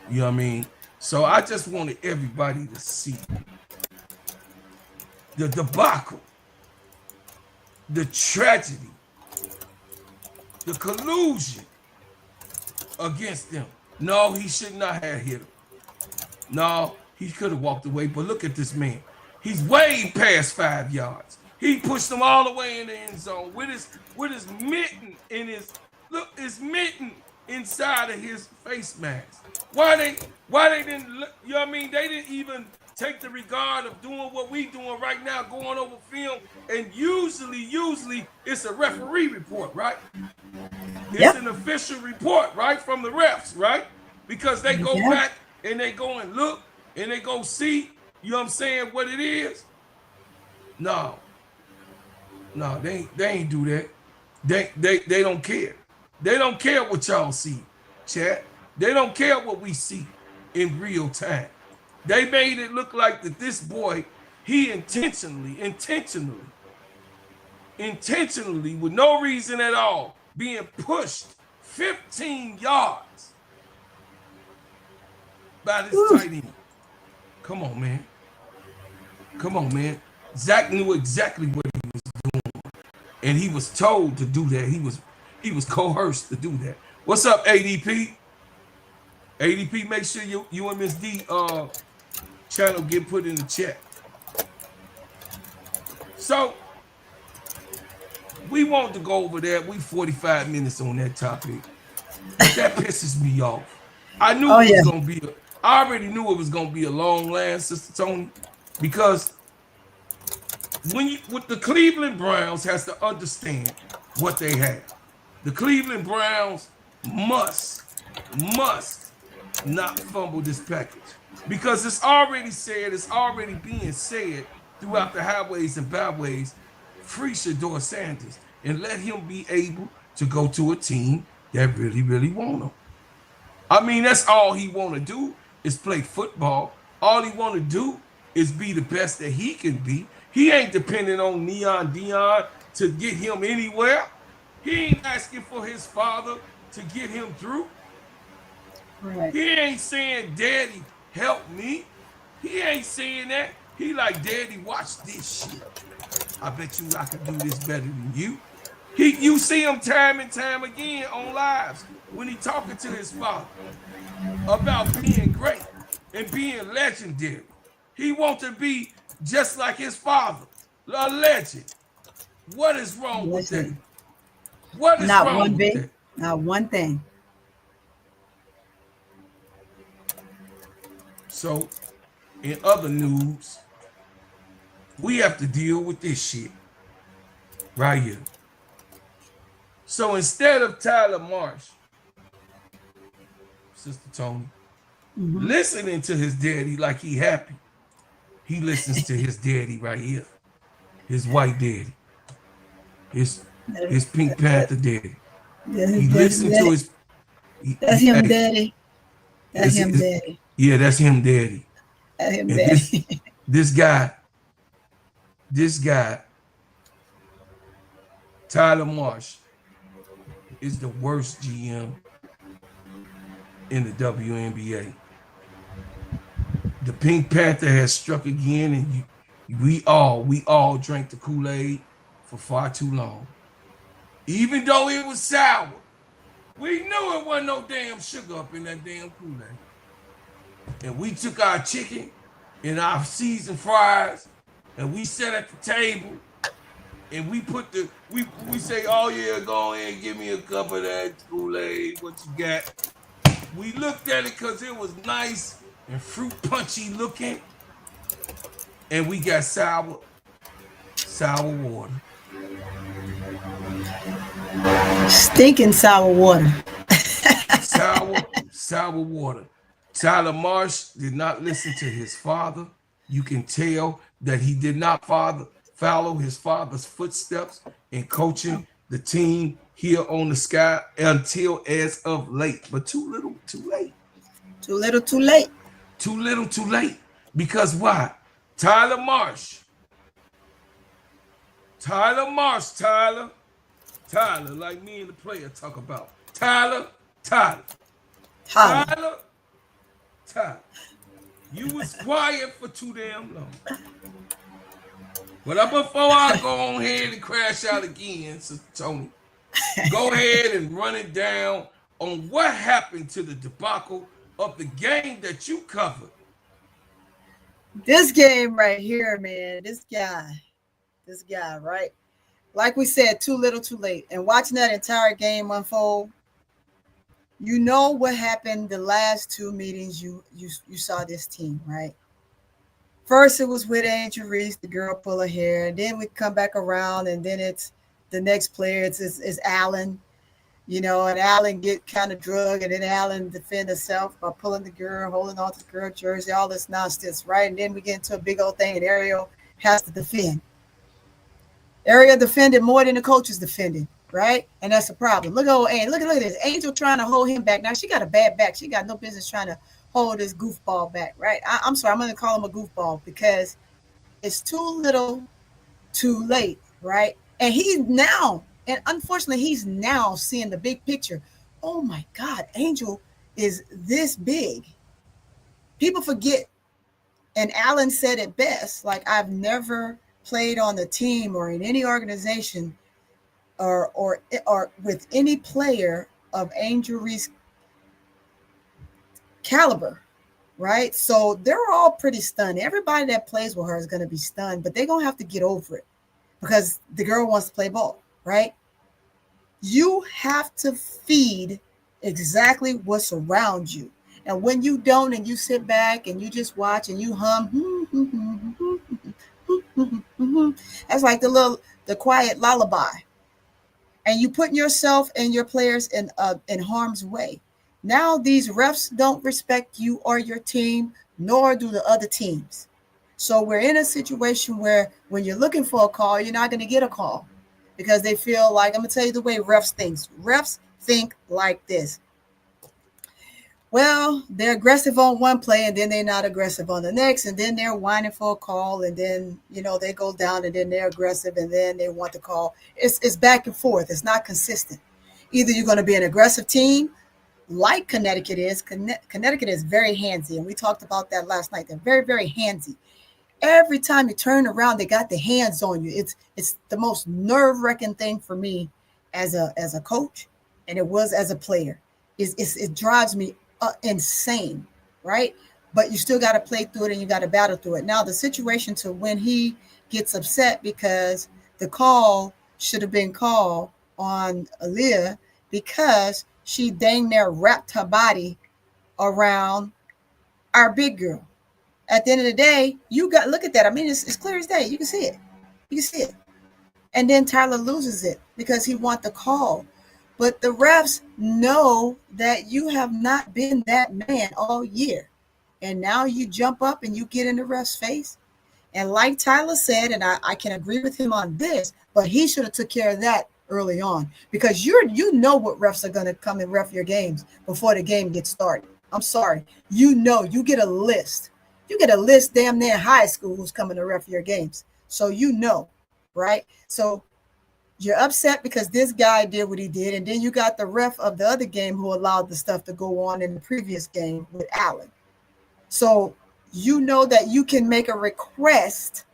You know what I mean? So I just wanted everybody to see the debacle, the tragedy, the collusion against them. No, he should not have hit him. No, he could have walked away. But look at this man. He's way past 5 yards. He pushed them all the way in the end zone with his mitten in his mitten inside of his face mask. Why they didn't, you know what I mean? They didn't even take the regard of doing what we doing right now, going over film. And usually it's a referee report, right? It's an official report, right, from the refs, right? Because they go back and they go and look and they go see, you know what I'm saying, what it is. No, they ain't do that. They don't care. They don't care what y'all see, chat. They don't care what we see in real time. They made it look like that this boy, he intentionally, with no reason at all, being pushed 15 yards by this tight end. Come on, man. Zach knew exactly what he was doing, and he was told to do that. He was coerced to do that. What's up, ADP? ADP, make sure you and Miss D channel get put in the chat. So we want to go over that. We 45 minutes on that topic. That pisses me off. I knew it was gonna be. I already knew it was gonna be a long last, Sister Tony, because with the Cleveland Browns has to understand what they have. The Cleveland Browns must not fumble this package, because it's already being said throughout the highways and byways. Free Shedeur Sanders and let him be able to go to a team that really want him. I mean, that's all he want to do is play football. All he want to do is be the best that he can be. He ain't depending on Dieon to get him anywhere. He ain't asking for his father to get him through. Right. He ain't saying, Daddy, help me. He ain't saying that. He like, Daddy, watch this shit. I bet you I can do this better than you. You see him time and time again on lives when he talking to his father about being great and being legendary. He wants to be just like his father, a legend. What is wrong with that? What is Not wrong one with bit, that? not one thing. So, in other news, we have to deal with this shit right here. So instead of Tyler Marsh, Sister Tony, listening to his daddy like he happy, he listens to his daddy right here, his white daddy, his Pink Panther daddy. He listened to his. That's him, daddy. That's him, daddy. Yeah, that's him, daddy. That's him, And daddy. this guy, Tyler Marsh, is the worst GM in the WNBA. The Pink Panther has struck again, and we all drank the Kool-Aid for far too long. Even though it was sour, we knew it wasn't no damn sugar up in that damn Kool-Aid. And we took our chicken and our seasoned fries, and we sat at the table, and we put we say, oh yeah, go ahead and give me a cup of that Kool-Aid, what you got? We looked at it because it was nice and fruit punchy looking, and we got sour water. Stinking sour water. sour water. Tyler Marsh did not listen to his father. You can tell that he did not follow his father's footsteps in coaching the team here on the Sky until as of late. But too little, too late. Too little, too late. Too little, too late. Because why? Tyler Marsh, like me and the player talk about. Tyler. You was quiet for too damn long. But before I go on ahead and crash out again, Sister Tony, go ahead and run it down on what happened to the debacle of the game that you covered. This game right here, man, this guy, right? Like we said, too little, too late. And watching that entire game unfold, you know what happened the last two meetings you saw this team, right? First, it was with Angel Reese, the girl pull her hair. And then we come back around, and then it's the next player. It's Allen, and Allen get kind of drug, and then Allen defend herself by pulling the girl, holding on to the girl jersey, all this nonsense, right? And then we get into a big old thing, and Ariel has to defend. Ariel defended more than the coaches defended. Right? And that's a problem. Look at this. Angel trying to hold him back. Now she got a bad back. She got no business trying to hold this goofball back, right? I'm sorry, I'm going to call him a goofball because it's too little, too late, right? And unfortunately, he's now seeing the big picture. Oh my God, Angel is this big. People forget, and Allen said it best, like, I've never played on the team or in any organization or with any player of Angel Reese caliber, right? So they're all pretty stunned. Everybody that plays with her is going to be stunned, but they're going to have to get over it because the girl wants to play ball, right? You have to feed exactly what's around you. And when you don't, and you sit back and you just watch and you hum, that's like the quiet lullaby. And you put yourself and your players in harm's way. Now these refs don't respect you or your team, nor do the other teams. So we're in a situation where when you're looking for a call, you're not going to get a call because they feel like, I'm going to tell you the way refs think. Refs think like this. Well, they're aggressive on one play and then they're not aggressive on the next. And then they're whining for a call and then, they go down and then they're aggressive and then they want the call. It's back and forth. It's not consistent. Either you're going to be an aggressive team like Connecticut is. Connecticut is very handsy. And we talked about that last night. They're very, very handsy. Every time you turn around, they got their hands on you. It's the most nerve-wracking thing for me as a coach, and it was as a player. It drives me insane, right? But you still got to play through it and you got to battle through it. Now, the situation to when he gets upset because the call should have been called on Aaliyah because she dang near wrapped her body around our big girl. At the end of the day, you got look at that. I mean, it's clear as day. You can see it. You can see it. And then Tyler loses it because he wants the call. But the refs know that you have not been that man all year. And now you jump up and you get in the ref's face. And like Tyler said, and I can agree with him on this, but he should have took care of that early on because you know what refs are going to come and ref your games before the game gets started. I'm sorry. You know, you get a list. You get a list damn near high school who's coming to ref your games. So you know, right? So you're upset because this guy did what he did. And then you got the ref of the other game who allowed the stuff to go on in the previous game with Allen. So you know that you can make a request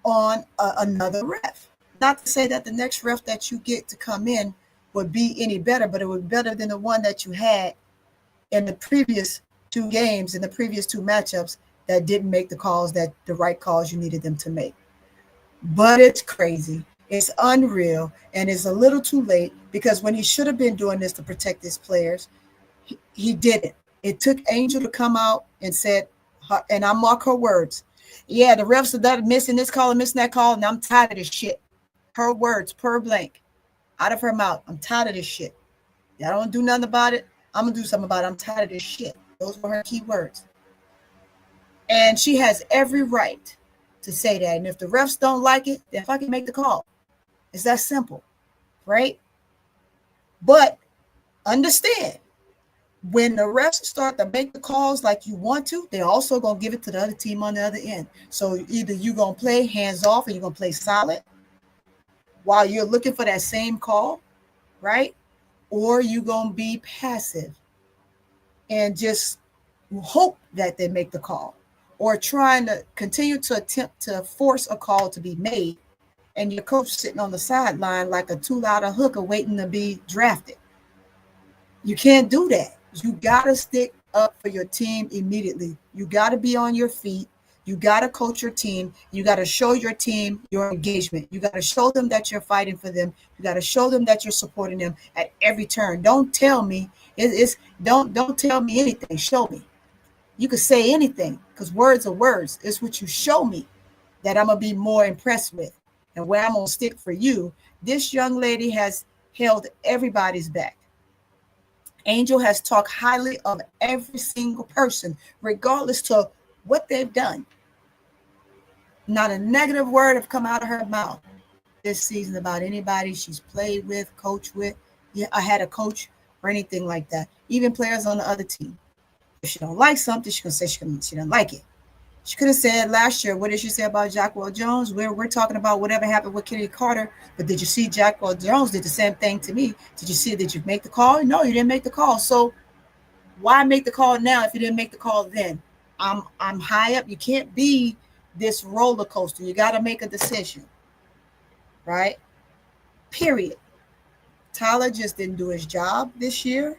on another ref. Not to say that the next ref that you get to come in would be any better, but it would be better than the one that you had in the previous two games, in the previous two matchups that didn't make the right calls you needed them to make. But it's crazy. It's unreal. And it's a little too late because when he should have been doing this to protect his players, he didn't. It took Angel to come out and said, and I mark her words, yeah, the refs are that missing this call and missing that call, and I'm tired of this shit. Her words, per blank, out of her mouth. I'm tired of this shit. Y'all don't do nothing about it. I'm going to do something about it. I'm tired of this shit. Those were her key words. And she has every right to say that. And if the refs don't like it, then fucking make the call. It's that simple, right? But understand, when the refs start to make the calls like you want to, they're also going to give it to the other team on the other end. So either you're going to play hands off or you're going to play solid while you're looking for that same call, right? Or you're going to be passive and just hope that they make the call, or trying to continue to attempt to force a call to be made and your coach sitting on the sideline like a two-louder hooker waiting to be drafted. You can't do that. You got to stick up for your team immediately. You got to be on your feet. You got to coach your team. You got to show your team your engagement. You got to show them that you're fighting for them. You got to show them that you're supporting them at every turn. Don't tell me don't tell me anything. Show me. You can say anything because words are words. It's what you show me that I'm going to be more impressed with and where I'm going to stick for you. This young lady has held everybody's back. Angel has talked highly of every single person, regardless to what they've done. Not a negative word have come out of her mouth this season about anybody she's played with, coached with. Yeah, I had a coach or anything like that. Even players on the other team. If she don't like something, she's going to say she doesn't like it. She could have said last year, what did she say about Jackwell Jones? We're talking about whatever happened with Kenny Carter, but did you see Jackwell Jones did the same thing to me? Did you see it? Did you make the call? No, you didn't make the call. So why make the call now if you didn't make the call then? I'm high up. You can't be this roller coaster. You got to make a decision, right? Period. Tyler just didn't do his job this year.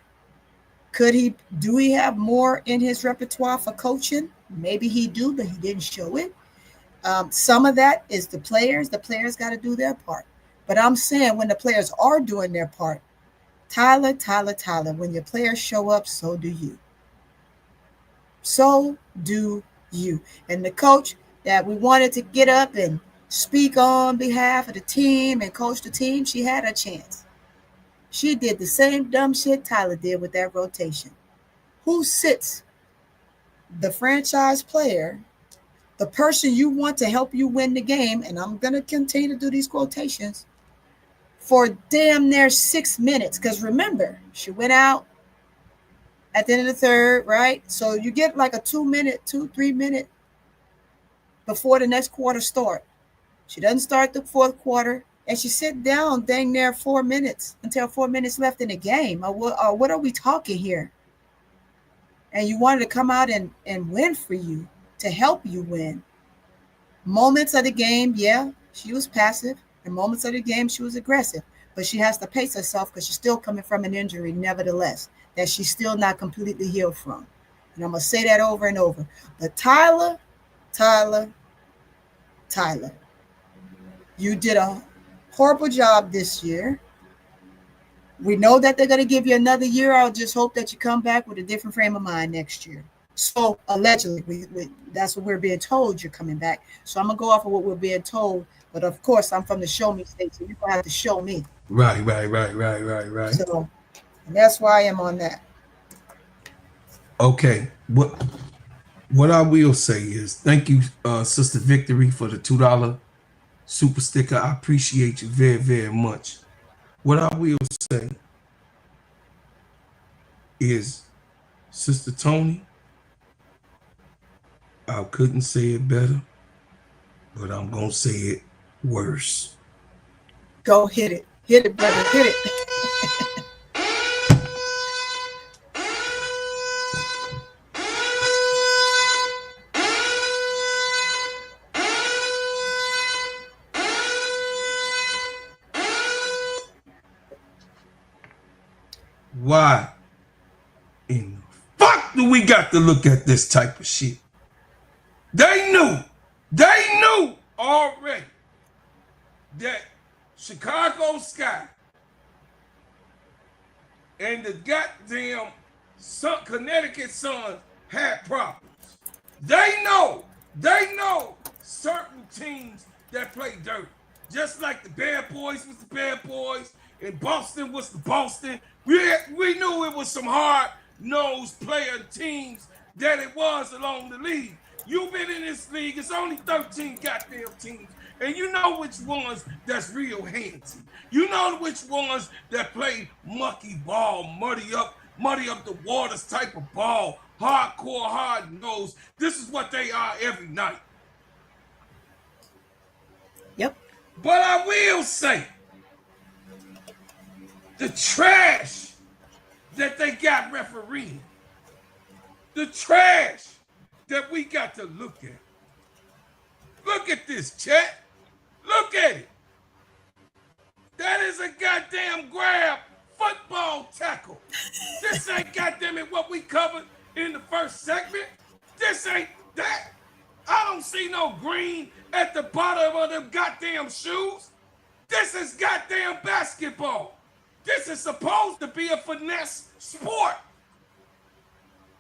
Do he have more in his repertoire for coaching? Maybe he do, but he didn't show it. Some of that is the players. The players got to do their part. But I'm saying when the players are doing their part, Tyler, when your players show up, so do you. So do you. And the coach that we wanted to get up and speak on behalf of the team and coach the team, she had a chance. She did the same dumb shit Tyler did with that rotation. Who sits the franchise player, the person you want to help you win the game, and I'm going to continue to do these quotations, for damn near 6 minutes. Because remember, she went out at the end of the third, right? So you get like a 3 minute before the next quarter start. She doesn't start the fourth quarter. And she sit down dang near 4 minutes until 4 minutes left in the game. Or what are we talking here? And you wanted to come out and win for you, to help you win. Moments of the game, yeah, she was passive. And moments of the game, she was aggressive. But she has to pace herself because she's still coming from an injury, nevertheless, that she's still not completely healed from. And I'm going to say that over and over. But Tyler, you did a horrible job this year. We know that they're going to give you another year. I'll just hope that you come back with a different frame of mind next year. So allegedly, that's what we're being told you're coming back. So I'm going to go off of what we're being told. But of course, I'm from the show me state, so you're going to have to show me. Right. So and that's why I am on that. Okay. What I will say is thank you, Sister Victory, for the $2 super sticker. I appreciate you very, very much. What I will say is, Sister Tony, I couldn't say it better, but I'm going to say it worse. Go hit it. Hit it, brother. Hit it. Why in the fuck do we got to look at this type of shit? They knew already that Chicago Sky and the goddamn Connecticut Sun had problems. They know certain teams that play dirty. Just like the Bad Boys was the Bad Boys and Boston was the Boston. We knew it was some hard-nosed player teams that it was along the league. You've been in this league, it's only 13 goddamn teams. And you know which ones that's real handsy. You know which ones that play mucky ball, muddy up the waters type of ball, hardcore, hard-nosed. This is what they are every night. Yep. But I will say, the trash that they got refereeing, the trash that we got to look at. Look at this, chat. Look at it. That is a goddamn grab football tackle. This ain't goddamn it what we covered in the first segment. This ain't that. I don't see no green at the bottom of them goddamn shoes. This is goddamn basketball. This is supposed to be a finesse sport.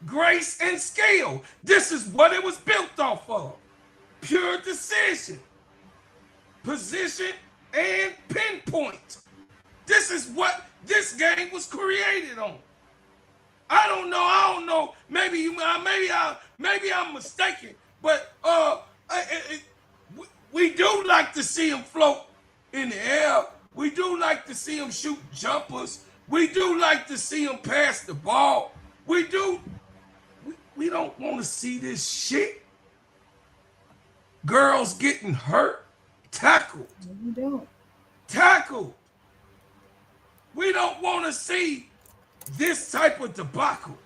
Grace and skill. This is what it was built off of. Pure decision. Position and pinpoint. This is what this game was created on. I don't know. Maybe I'm mistaken, but we do like to see him float in the air. We do like to see him shoot jumpers. We do like to see him pass the ball. We don't want to see this shit. Girls getting hurt, tackled. We don't. Tackled. We don't want to see this type of debacle.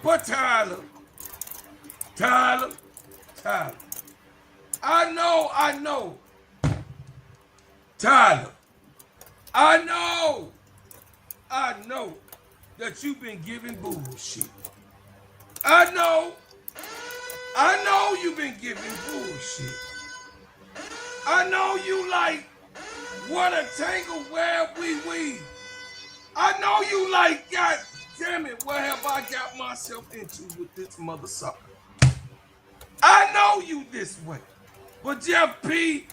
But Tyler. I know. Tyler, I know that you've been giving bullshit. I know you've been giving bullshit. I know you like, what a tangle where we weave. I know you like, God damn it, what have I got myself into with this mother sucker? I know you this way. But Jeff P,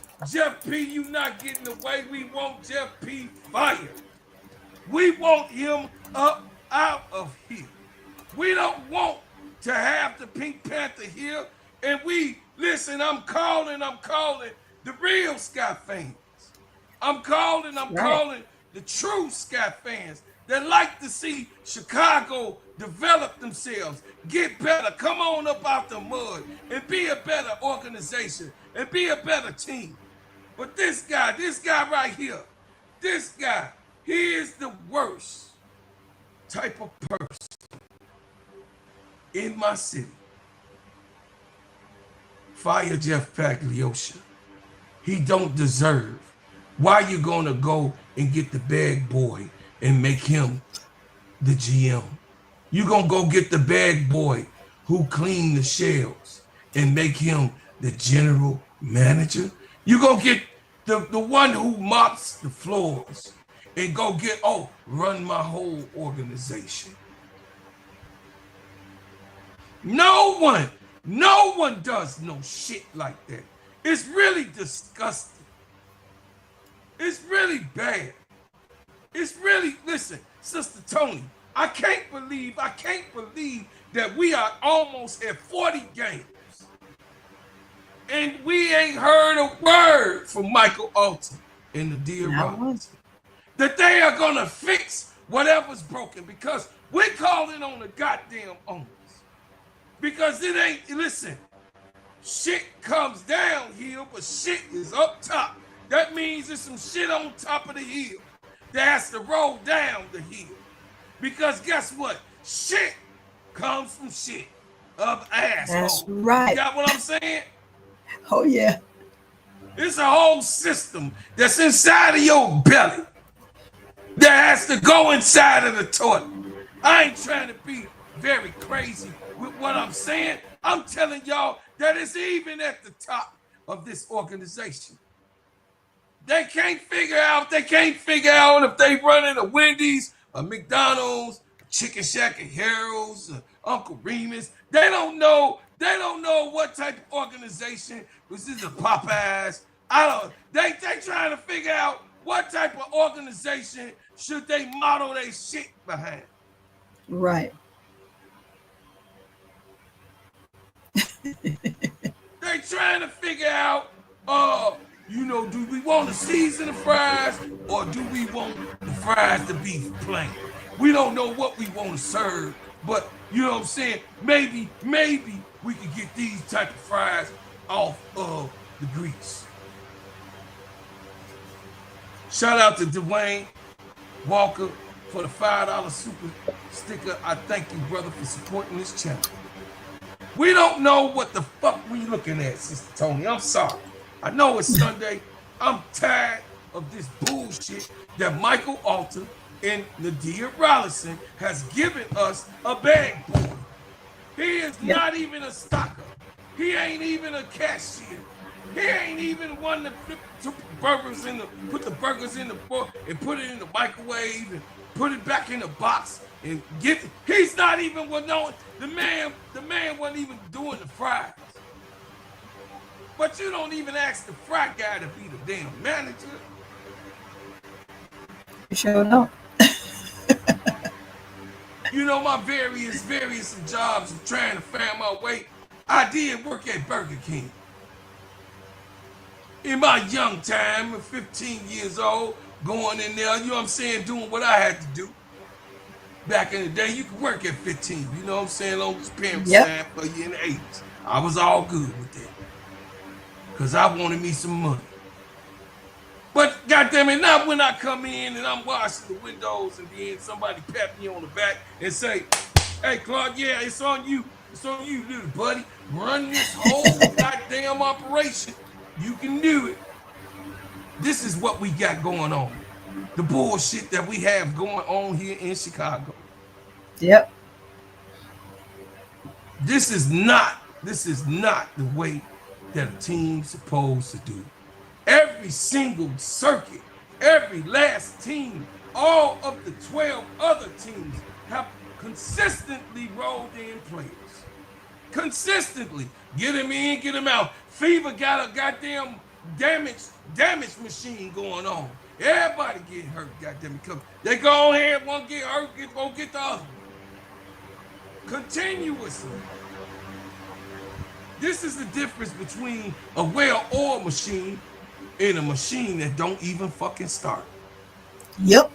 you not getting the way we want Jeff P fired. We want him up out of here. We don't want to have the Pink Panther here. And listen, I'm calling the real Sky fans. I'm calling the true Sky fans that like to see Chicago develop themselves, get better, come on up out the mud and be a better organization and be a better team. But this guy right here, he is the worst type of person in my city. fire Jeff Pagliosha. He don't deserve. Why you gonna go and get the bag boy and make him the GM? You gonna go get the bag boy who cleaned the shelves and make him the general manager? You gonna get the one who mops the floors and go get, run my whole organization. No one does no shit like that. It's really disgusting. It's really bad. It's really, listen, Sister Tony, I can't believe that we are almost at 40 games and we ain't heard a word from Michael Alton and the Dear Robinson that they are gonna fix whatever's broken, because we're calling on the goddamn owners. Because it ain't, listen, shit comes downhill, but shit is up top. That means there's some shit on top of the hill that has to roll down the hill. Because guess what? Shit comes from shit of assholes. That's right. You got what I'm saying? Oh, yeah. It's a whole system that's inside of your belly that has to go inside of the toilet. I ain't trying to be very crazy with what I'm saying. I'm telling y'all that it's even at the top of this organization. They can't figure out if they running a Wendy's, a McDonald's, a Chicken Shack, a Harold's, Uncle Remus. They don't know what type of organization. This is a Popeyes. They trying to figure out what type of organization should they model their shit behind. Right. They trying to figure out, do we want to season the fries or do we want the fries to be plain? We don't know what we want to serve, but you know what I'm saying? Maybe we could get these type of fries off of the grease. Shout out to Dwayne Walker for the $5 super sticker. I thank you, brother, for supporting this channel. We don't know what the fuck we looking at, Sister Tony. I'm sorry. I know it's Sunday. I'm tired of this bullshit that Michael Alton and Nadia Rollison has given us a bag boy. He is not even a stocker. He ain't even a cashier. He ain't even one that put the burgers in the book and put it in the microwave and put it back in the box and get it. He's not even the man wasn't even doing the fries. But you don't even ask the fry guy to be the damn manager. You sure don't. You know, my various jobs of trying to find my way. I did work at Burger King. In my young time, at 15 years old, going in there, you know what I'm saying, doing what I had to do. Back in the day, you could work at 15, you know what I'm saying, long as parents signed for you in the 80s. I was all good with that. Because I wanted me some money. But goddamn it, not when I come in and I'm washing the windows and then somebody pat me on the back and say, hey, Clark, yeah, it's on you. It's on you, little buddy. Run this whole goddamn operation. You can do it. This is what we got going on. The bullshit that we have going on here in Chicago. Yep. This is not the way that a team's supposed to do. Every single circuit, every last team, all of the 12 other teams have consistently rolled in players. Consistently. Get him in, get him out. Fever got a goddamn damage machine going on. Everybody getting hurt, goddamn it. They go ahead, one get hurt, go get the other. Continuously. This is the difference between a well-oiled machine and a machine that don't even fucking start. Yep.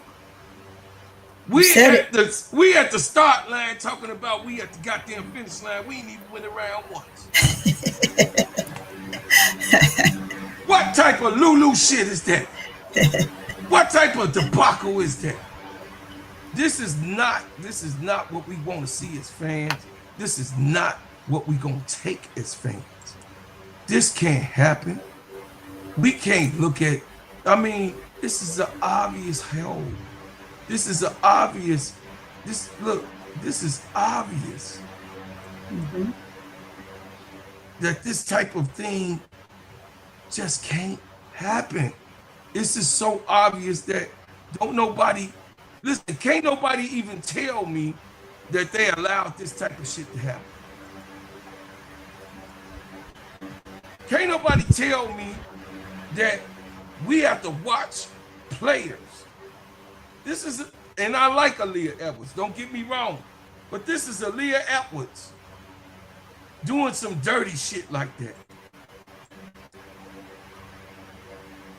We at the start line talking about we at the goddamn finish line. We ain't even went around once. What type of Lulu shit is that? What type of debacle is that? This is not what we want to see as fans. This is not what we gonna take as fans. this can't happen. We can't look at, I mean, this is an obvious hell. This is an obvious, this is obvious that this type of thing just can't happen. This is so obvious that can't nobody even tell me that they allowed this type of shit to happen. Can't nobody tell me that we have to watch players. This is, and I like Aaliyah Edwards, don't get me wrong, but this is Aaliyah Edwards doing some dirty shit like that.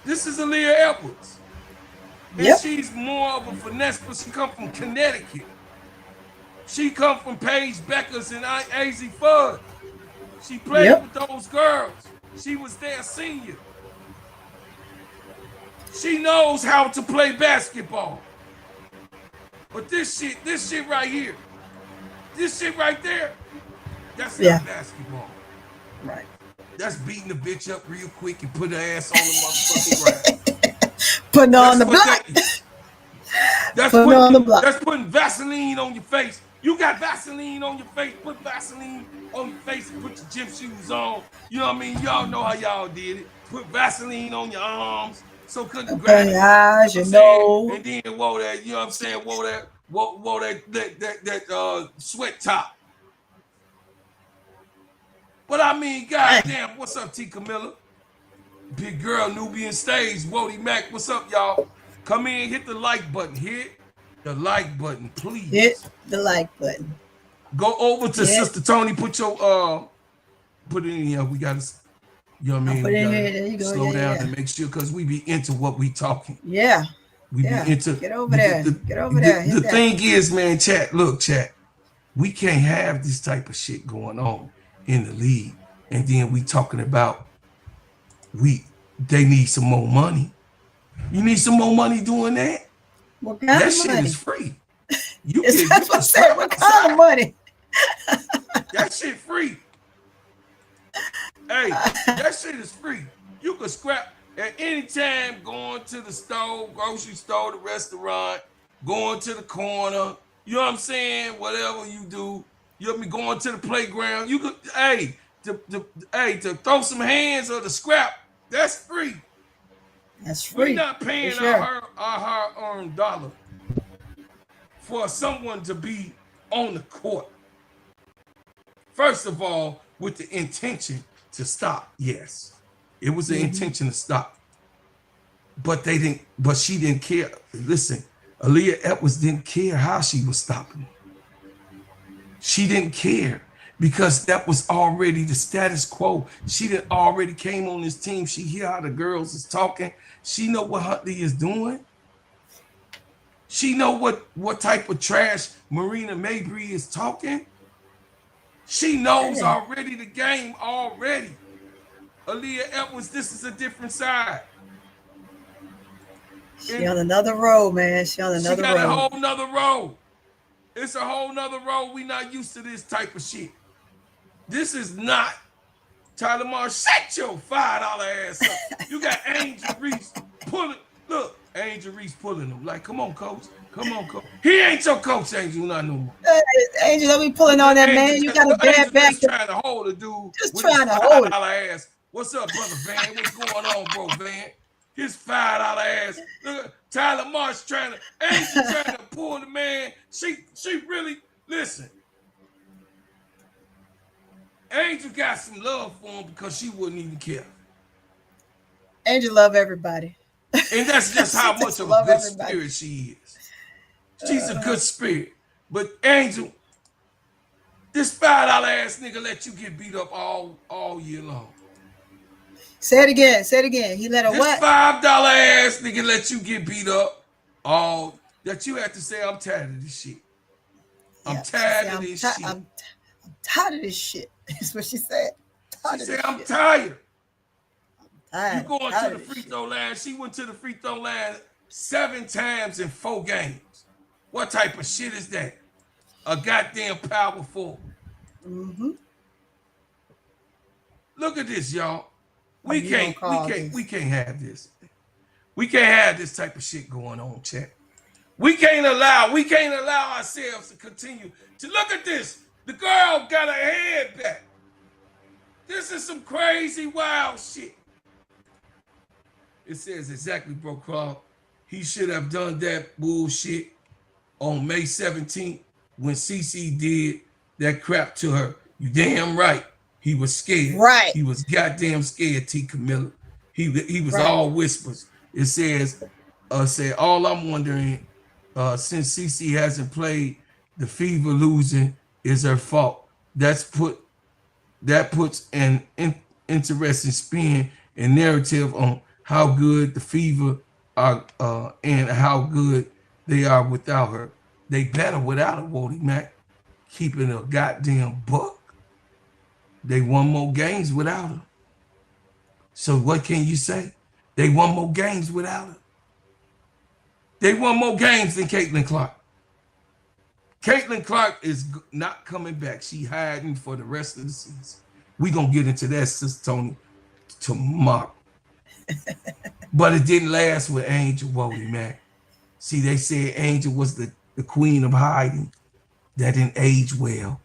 This is Aaliyah Edwards. And she's more of a finesse, but she come from Connecticut. She come from Paige Beckers and AZ Fudd. She played with those girls. She was their senior. She knows how to play basketball. But this shit right here, this shit right there, that's not basketball. Right. That's beating the bitch up real quick and put her ass on the motherfucking ground. Putting on the block. That's putting Vaseline on your face. You got Vaseline on your face, put Vaseline on your face and put your gym shoes on. You know what I mean? Y'all know how y'all did it. Put Vaseline on your arms. So couldn't grab it. Eyes, you know. And then wore that, you know what I'm saying, wore that sweat top. But I mean, goddamn, what's up, T. Camilla? Big girl, Nubian stage, Wody Mac, what's up, y'all? Come in, hit the like button. Hit the like button, please. Hit the like button. Go over to Sister Tony, put your put it in here. We gotta, you know what I mean? Put it in here, there you go. Slow down and make sure, because we be into what we talking. Yeah. We be into, get over there. Get over there. The thing is, man, chat, we can't have this type of shit going on in the league. And then we talking about they need some more money. You need some more money doing that? What kind that of shit money? is free. You what kind of money? That shit free. Hey, that shit is free. You can scrap at any time, going to the store, grocery store, the restaurant, going to the corner, you know what I'm saying? Whatever you do, you'll be going to the playground. You could, to throw some hands or the scrap, that's free. That's free. We're not paying our hard-earned dollar for someone to be on the court. First of all, with the intention to stop. Yes, it was the intention to stop. But she didn't care. Listen, Aaliyah Edwards didn't care how she was stopping. She didn't care because that was already the status quo. She done already came on this team. She hear how the girls is talking. She know what Huntley is doing. She know what type of trash Marina Mabry is talking. She knows already the game already. Aaliyah Edwards, this is a different side. She on another road, man. She on another road. She got a whole nother road. It's a whole nother road. We not used to this type of shit. This is not Tyler Marsh. Shut your $5 ass up. You got Angel Reese pulling. Look, Angel Reese pulling him. Like, come on, coach. Come on, coach. He ain't your coach, Angel, not no more. Angel, don't be pulling on that, man. You got a bad back. Just trying to hold a dude. Just trying to hold it. Ass. What's up, brother Van? What's going on, bro, Van? His $5 ass. Look, Tyler Marsh trying to pull the man. She really, listen. Angel got some love for him because she wouldn't even care. Angel love everybody. And that's just how much of a good spirit she is. She's a good spirit. But Angel, this $5 ass nigga let you get beat up all year long. Say it again. Say it again. He let a this what? $5 ass nigga let you get beat up all that you have to say, I'm tired of this shit. I'm tired of this shit. I'm tired of this shit. That's what she said. She said, I'm tired. You going to the free throw line. She went to the free throw line 7 times in 4 games. What type of shit is that? A goddamn power forward. Look at this, y'all. Oh, We you don't can't call this. have this. We can't have this type of shit going on, chat. We can't allow ourselves to continue to look at this. The girl got her head back. This is some crazy wild shit. It says exactly, bro, Claude. He should have done that bullshit on May 17th when CC did that crap to her. You damn right. He was scared. Right. He was goddamn scared, T. Camilla. He was Right. all whispers. It says, all I'm wondering, since CC hasn't played, the Fever losing is her fault. That puts an interesting spin and narrative on how good the Fever are and how good they are without her. They better without her, Wody Mac. Keeping a goddamn buck. They won more games without her. So what can you say? They won more games without her. They won more games than Caitlin Clark. Caitlin Clark is not coming back. She hiding for the rest of the season. We gonna get into that, Sister Tony, tomorrow. But it didn't last with Angel, Wody Mac. See, they said Angel was the queen of hiding. That didn't age well.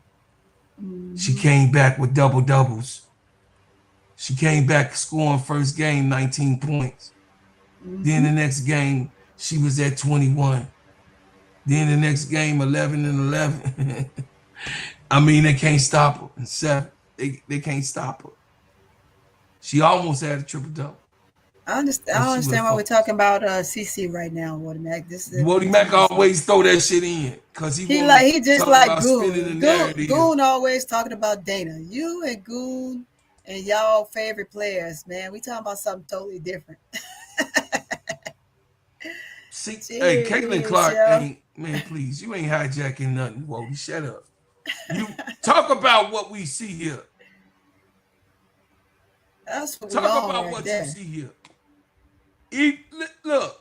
She came back with double doubles. She came back scoring first game 19 points. Then the next game, she was at 21. Then the next game, 11 and 11. I mean, they can't stop her. And 7, they can't stop her. She almost had a triple double. I understand why we're talking about CC right now, Wody Mac. Wody Mac always throw that shit in because he just like Goon. Goon always talking about Dana. You and Goon and y'all favorite players, man. We talking about something totally different. See, hey, Caitlin Clark ain't, man, please, you ain't hijacking nothing, Wody. Shut up. You talk about what we see here. That's what talk about what you see here. Look,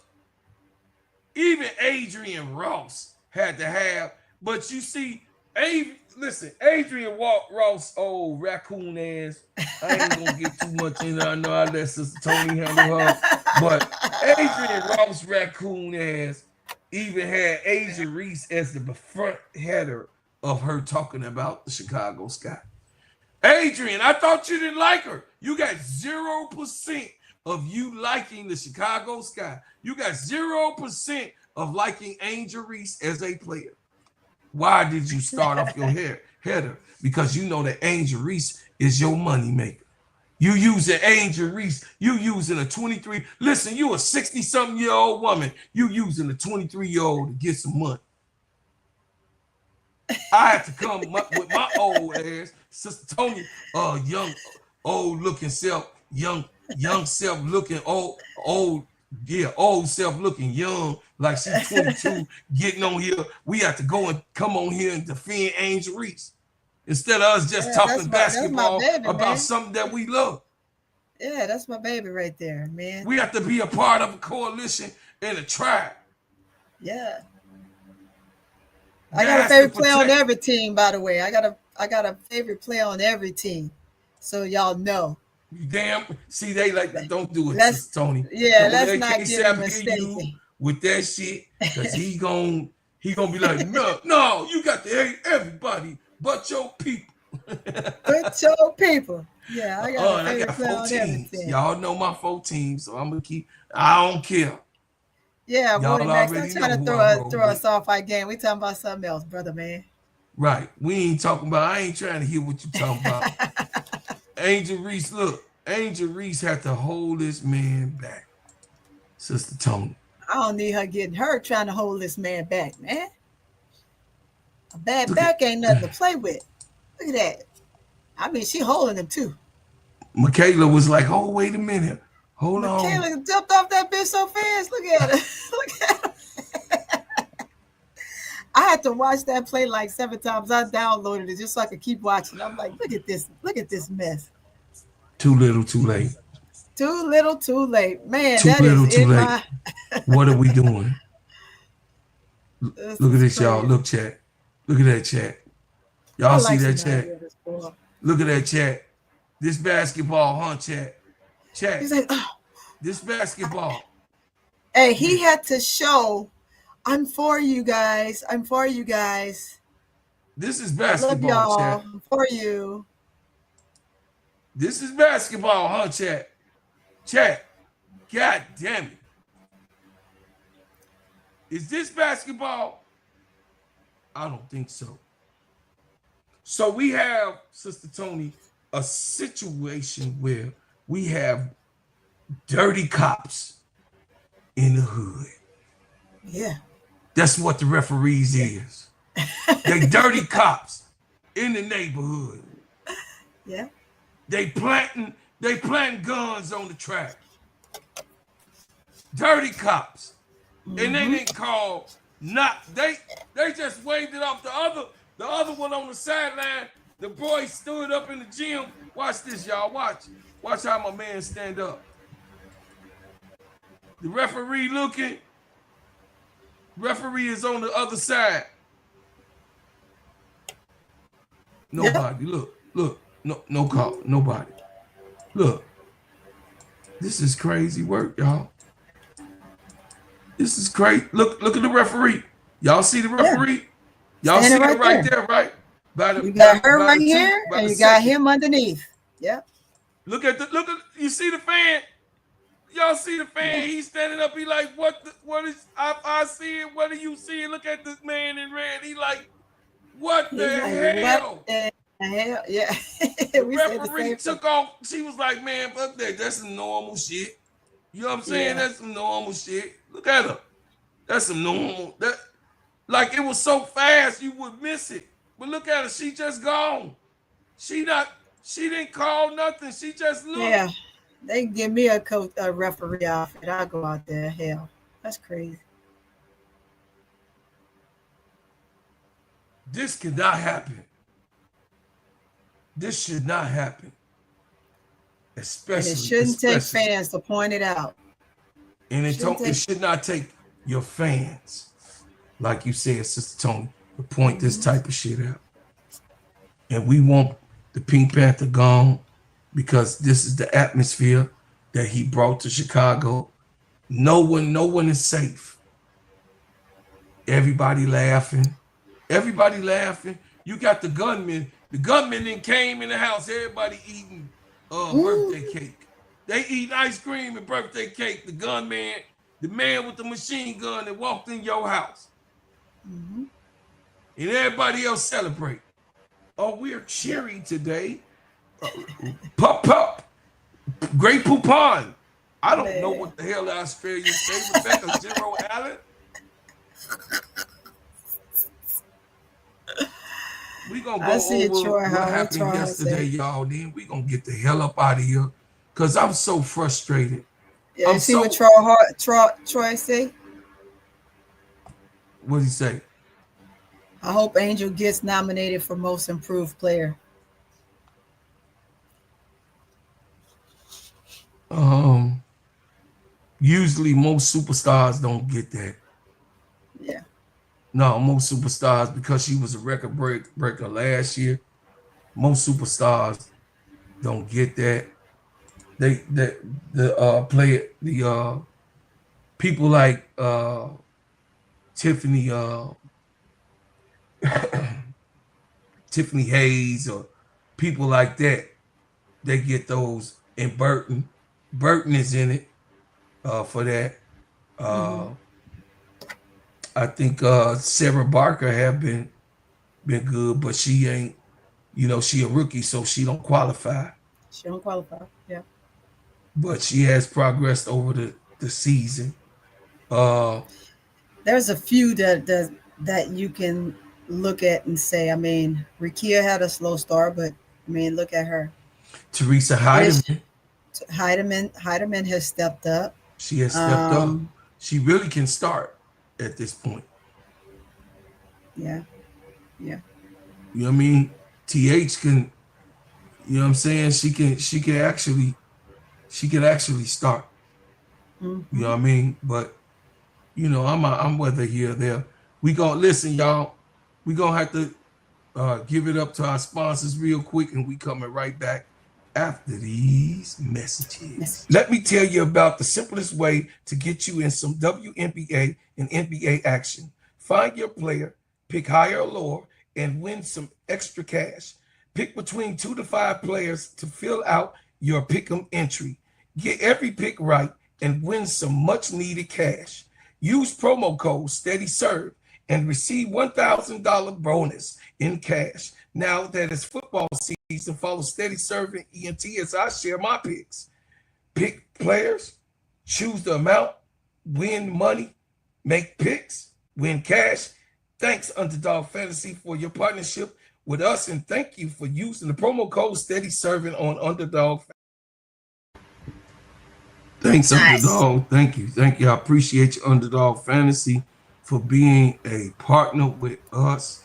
even Adrian Ross had to have, but you see, Adrian Ross, old raccoon ass. I ain't gonna get too much in there. I know I let Sister Tony handle her, but Adrian Ross, raccoon ass, even had Asia Reese as the front header of her talking about the Chicago Sky. Adrian, I thought you didn't like her. You got 0% of you liking the Chicago Sky. You got 0% of liking Angel Reese as a player. Why did you start off your header? Because you know that Angel Reese is your money maker. You using Angel Reese. You using a 23. Listen, you a 60-something-year-old woman. You using a 23-year-old to get some money. I have to come with my old ass, Sister Tony, young, old looking self, young self looking old self looking young, like she's 22, getting on here. We have to go and come on here and defend Angel Reese instead of us just talking basketball about something that we love. Yeah, that's my baby right there, man. We have to be a part of a coalition and a tribe. Yeah. I got a favorite player on every team, by the way. I got a favorite player on every team. So y'all know. You damn. See, they like that. Don't do it, Sister Tony. Yeah, let's not get him mistaken with that shit, because he gon' be like, no, you got to hate everybody but your people. But your people. Yeah, I got a favorite player on every team. Y'all know my 4 teams, so I'm gonna keep. I don't care. Yeah, Wody Mac, stop trying to throw us off our game. We talking about something else, brother, man. Right. We ain't talking about. I ain't trying to hear what you talking about. Angel Reese, look. Angel Reese had to hold this man back. Sister Tony. I don't need her getting hurt trying to hold this man back, man. A bad back ain't nothing to play with. Look at that. I mean, she holding him too. Michaela was like, oh, wait a minute. Hold on. Michaela jumped off that bitch so fast. Look at her. Look at her. I had to watch that play like 7 times. I downloaded it just so I could keep watching. I'm like, look at this. Look at this mess. Too little, too late. Too little, too late. Man, too that little, is too in late. my... What are we doing? Look at this, y'all. Look, chat. Look at that chat. Y'all see that chat? Look at that chat. This basketball, huh, Chat. He's like, oh. This basketball. Hey, he had to show, I'm for you guys. I'm for you guys. This is I basketball, love y'all. Chat. I'm for you. This is basketball, huh, Chat? Chat. God damn it. Is this basketball? I don't think so. So we have, Sister Tony, a situation where we have dirty cops in the hood. Yeah. That's what the referees is. They dirty cops in the neighborhood. Yeah. They planting guns on the track. Dirty cops. And they didn't call they just waved it off. The other one on the sideline, the boy stood up in the gym. Watch this, y'all. Watch how my man stand up. The referee looking. Referee is on the other side. Nobody. Look. No call. Nobody. Look. This is crazy work, y'all. This is great. Look at the referee. Y'all see the referee? Y'all see it right there, right? You got her right here, and you got him underneath. Yep. Look at you see the fan? Y'all see the fan? He's standing up. He like, what is I see it? What do you see? Look at this man in red. He like, what the hell? What the hell? Yeah. The referee took off. She was like, man, fuck that. That's some normal shit. You know what I'm saying? Yeah. That's some normal shit. Look at her. That's some normal. Like it was so fast you would miss it. But look at her. She just gone. She didn't call nothing. She just looked. Yeah. They can give me a referee outfit. I'll go out there. Hell. That's crazy. This could not happen. This should not happen. Especially. And it shouldn't take fans to point it out. And it should not take your fans, like you said, Sister Tony, to point this type of shit out. And we want the Pink Panther gone because this is the atmosphere that he brought to Chicago. No one is safe. Everybody laughing. You got the gunmen. The gunmen then came in the house. Everybody eating birthday cake. They eat ice cream and birthday cake. The gunman, the man with the machine gun that walked in your house. Mm-hmm. And everybody else celebrate. Oh, we're cheering today. Pup. Great poupon. I don't know what the hell the Australians say. Rebecca Zero Allen. We gonna go over what happened yesterday, y'all. Then we gonna get the hell up out of here. Because I'm so frustrated. Yeah, you see what Troy say? What did he say? I hope Angel gets nominated for Most Improved Player. Usually most superstars don't get that. Yeah. No, most superstars, because she was a record breaker last year, most superstars don't get that. The people like Tiffany Tiffany Hayes or people like that, they get those. And Burton is in it for that. I think Sarah Barker have been good, but she ain't, she a rookie, so she don't qualify. Yeah. But she has progressed over the season. There's a few that you can look at and say, Rikia had a slow start, but look at her. Teresa Heidemann. Heidemann has stepped up. She has stepped up. She really can start at this point. Yeah. You know what I mean? TH can, you know what I'm saying? She can actually start. Mm-hmm. You know what I mean? But I'm whether here or there. We gonna listen, y'all. We gonna have to give it up to our sponsors real quick, and we coming right back after these messages. Let me tell you about the simplest way to get you in some WNBA and NBA action. Find your player, pick higher or lower, and win some extra cash. Pick between 2 to 5 players to fill out your pick'em entry. Get every pick right and win some much needed cash. Use promo code SteadyServe and receive $1,000 bonus in cash. Now that it's football season, follow Steady Serving ENT as I share my picks. Pick players, choose the amount, win money, make picks, win cash. Thanks, Underdog Fantasy, for your partnership with us, and thank you for using the promo code Steady Serving on Underdog. Thanks, nice. Underdog. Thank you. Thank you. I appreciate you, Underdog Fantasy, for being a partner with us.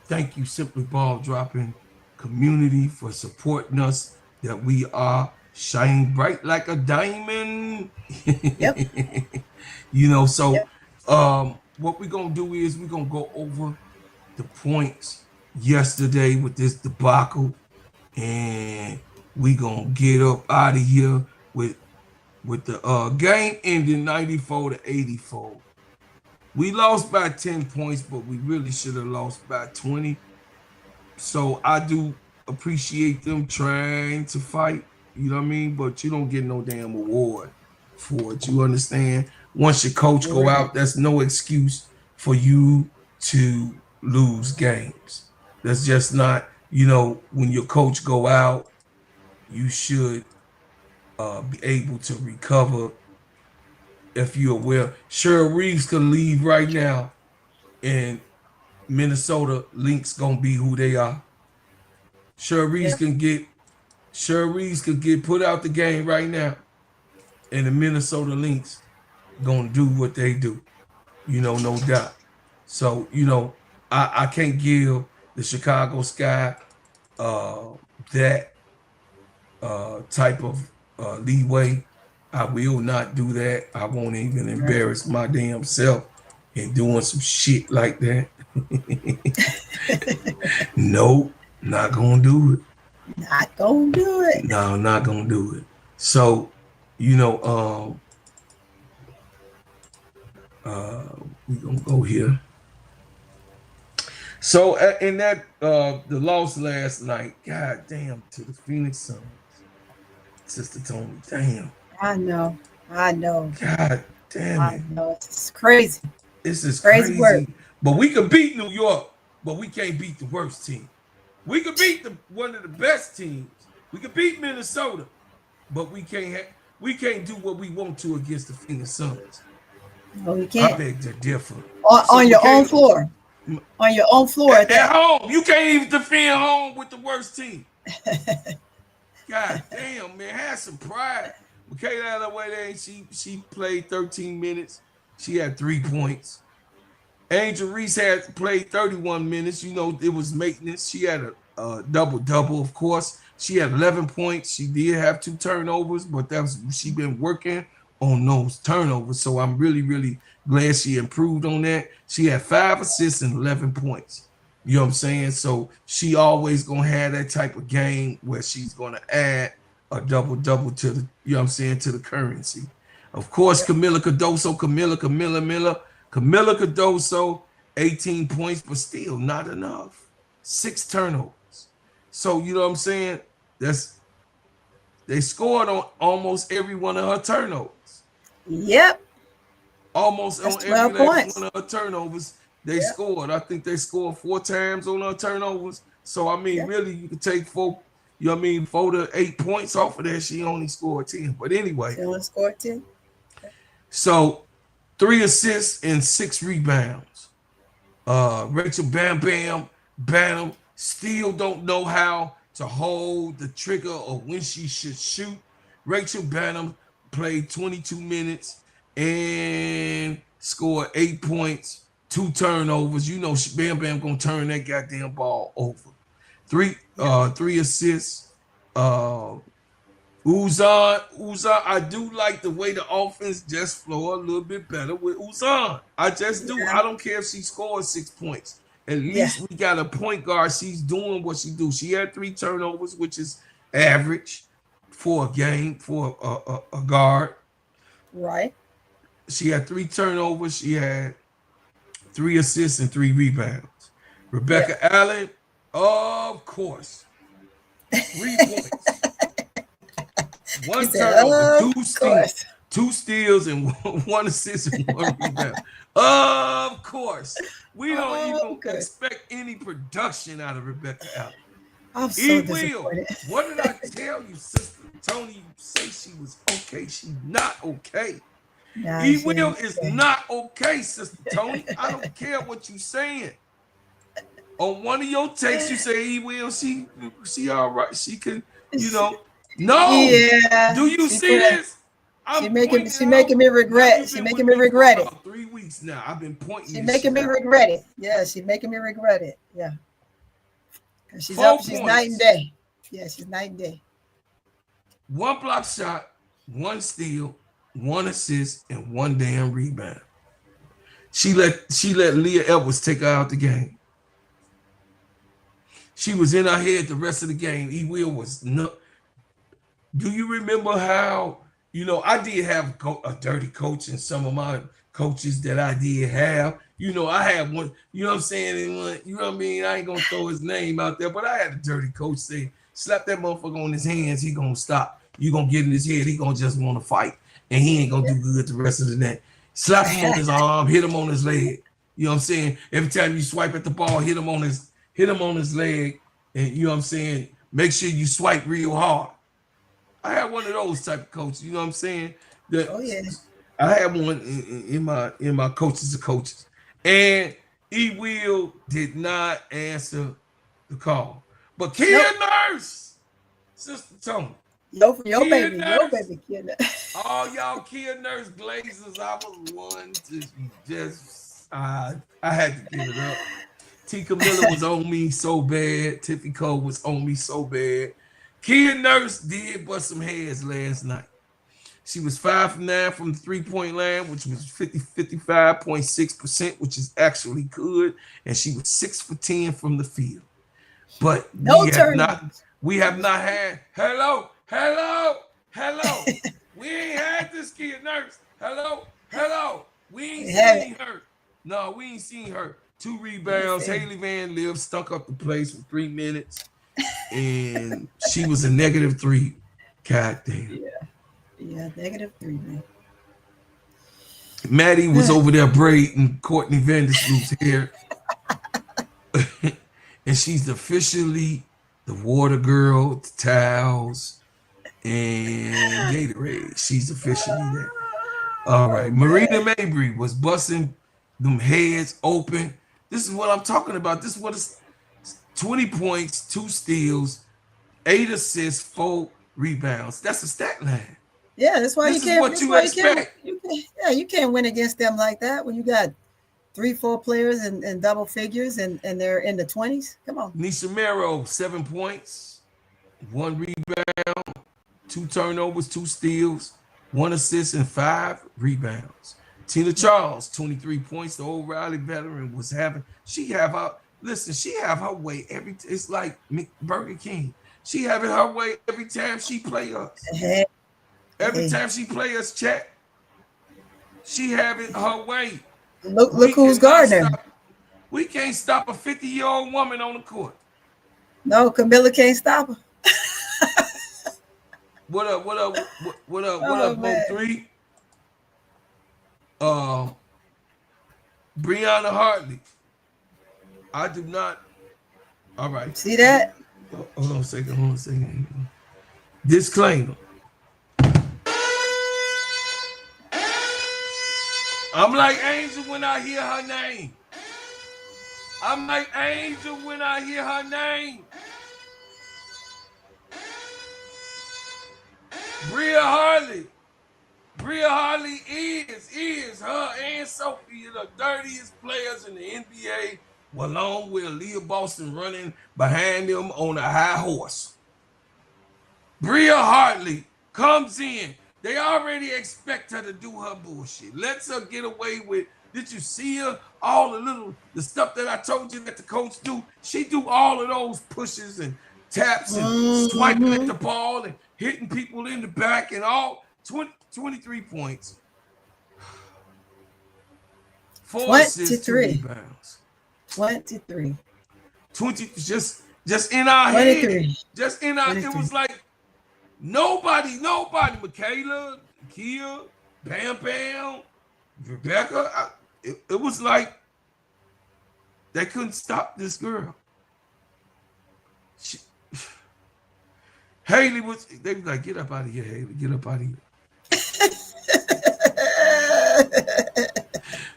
Thank you, Simply Ball Dropping community, for supporting us, that we are shining bright like a diamond. Yep. You know, so yep. What we're going to do is we're going to go over the points yesterday with this debacle, and we're going to get up out of here with the game ending 94-84. We lost by 10 points, but we really should have lost by 20. So I do appreciate them trying to fight, you know what I mean? But you don't get no damn award for it. You understand? Once your coach go out, that's no excuse for you to lose games. That's just not, you know, when your coach go out, you should be able to recover. If you're aware, Cheryl Reeves can leave right now, and Minnesota Lynx gonna be who they are. Cheryl Reeves can get put out the game right now, and the Minnesota Lynx gonna do what they do. You know, no doubt. So, you know, I can't give the Chicago Sky that type of leeway. I will not do that. I won't even embarrass my damn self in doing some shit like that. Nope, not gonna do it. Not gonna do it. No, not gonna do it. So, you know, we're gonna go here. So in that the loss last night, god damn, to the Phoenix Suns. Sister Tony, damn. I know. God damn it. I know. It's crazy. This is crazy. Work. But we could beat New York, but we can't beat the worst team. We could beat one of the best teams. We could beat Minnesota, but we can't do what we want to against the Phoenix Suns. No, we can't. I beg to differ. On your own floor. On your own floor. At home. You can't even defend home with the worst team. God damn, man, have some pride. Michaela Adewale, she played 13 minutes. She had 3 points. Angel Reese had played 31 minutes. You know, it was maintenance. She had a double-double, of course. She had 11 points. She did have 2 turnovers, but she been working on those turnovers. So I'm really, really glad she improved on that. She had 5 assists and 11 points. You know what I'm saying? So she always gonna have that type of game where she's gonna add a double-double to the, you know what I'm saying, to the currency. Of course, Camila Cardoso, 18 points, but still not enough. 6 turnovers. So, you know what I'm saying? They scored on almost every one of her turnovers. Yep. Almost on every one of her turnovers. They scored. I think they scored 4 times on her turnovers. So, I mean, really, you could take 4 to 8 points off of that. She only scored 10. But anyway. She only scored 10. Okay. So, 3 assists and 6 rebounds. Rachel Bam Bam still don't know how to hold the trigger or when she should shoot. Rachel Bam played 22 minutes and scored 8 points. 2 turnovers. You know, Bam Bam gonna turn that goddamn ball over. 3 assists. Uzan, I do like the way the offense just flow a little bit better with Uzan. I just do. I don't care if she scores 6 points. At least we got a point guard. She's doing what she do. She had 3 turnovers, which is average. for a game for a guard. Right. She had 3 turnovers. She had 3 assists and 3 rebounds. Rebecca Allen, of course, 3 points, 1 turnover, 2 steals, and 1 assist and 1 rebound. Of course, we don't even expect any production out of Rebecca Allen. I'm so disappointed. What did I tell you, Sister Tony? You say she was okay. She's not okay. Nah, Will is not okay, Sister Tony. I don't care what you saying. On one of your takes, you say Will, she all right. She can, No. Yeah. Do you see this? She making me regret. She making me regret it. 3 weeks now. I've been pointing. She's making me regret it. Yeah, she's making me regret it. Yeah. She's up. She's night and day. Yeah, she's night and day. 1 block shot, 1 steal, 1 assist, and 1 damn rebound. She let Leah Edwards take her out the game. She was in her head the rest of the game. Will was not. Do you remember how, I did have a dirty coach, and some of my coaches that I did have, I had one, you know what I'm saying? You know what I mean? I ain't going to throw his name out there, but I had a dirty coach say, slap that motherfucker on his hands, he going to stop. You going to get in his head, he going to just want to fight, and he ain't going to do good the rest of the night. Slap him on his arm, hit him on his leg. You know what I'm saying? Every time you swipe at the ball, hit him on his leg, and you know what I'm saying? Make sure you swipe real hard. I had one of those type of coaches, you know what I'm saying? I had one in my coaches of coaches. And Will did not answer the call. But Kia Nurse, Sister Tony. Your baby, Kia Nurse. All y'all Kia Nurse Glazers, I was one to just, I had to give it up. T. Camilla was on me so bad. Tiffy Cole was on me so bad. Kia Nurse did bust some heads last night. She was 5 for 9 from the 3-point line, which was 55.6%, which is actually good. And she was 6 for 10 from the field. But we have not had hello. We ain't had this Kia Nurse. Hello. We ain't seen her. No, we ain't seen her. 2 rebounds. Haley Van Liv stuck up the place for 3 minutes. And she was a -3. God damn. Yeah, -3, man. Maddie was over there braiding Courtney Vandersloot's hair. And she's officially the water girl, the towels, and Gatorade. She's officially there. All right. Marina Mabry was busting them heads open. This is what I'm talking about. This is what it's 20 points, 2 steals, 8 assists, 4 rebounds. That's a stat line. Yeah, that's why you can't. What you expect. You can't win against them like that when you got 3-4 players in double figures and they're in the 20s. Come on. Nisha Mero, 7 points, 1 rebound, 2 turnovers, 2 steals, 1 assist, and 5 rebounds. Tina Charles, 23 points. The old Riley veteran was having. She have her way every. It's like Burger King. She having her way every time she play us. Every time she play us, chat. She having her way. Look who's guarding her. We can't stop a 50-year-old woman on the court. No, Camilla can't stop her. What up, Mo 3? Breonna Hartley. I do not. All right. See that? Hold on a second. Disclaimer. I'm like Angel when I hear her name. Bria Hartley is her and Sophie the dirtiest players in the NBA, along with Leah Boston running behind them on a high horse. Bria Hartley comes in. They already expect her to do her bullshit. Let's her get away with. Did you see her? All the stuff that I told you that the coach do. She do all of those pushes and taps and swiping at the ball and hitting people in the back and all. 23 points. 4 assists, 2 rebounds. 23. 20, just in our 23. head. Just in our, 23. It was like nobody, Michaela, Kia, Bam Bam, Rebecca. It was like they couldn't stop this girl. Haley was, they was like, get up out of here, Haley, get up out of here.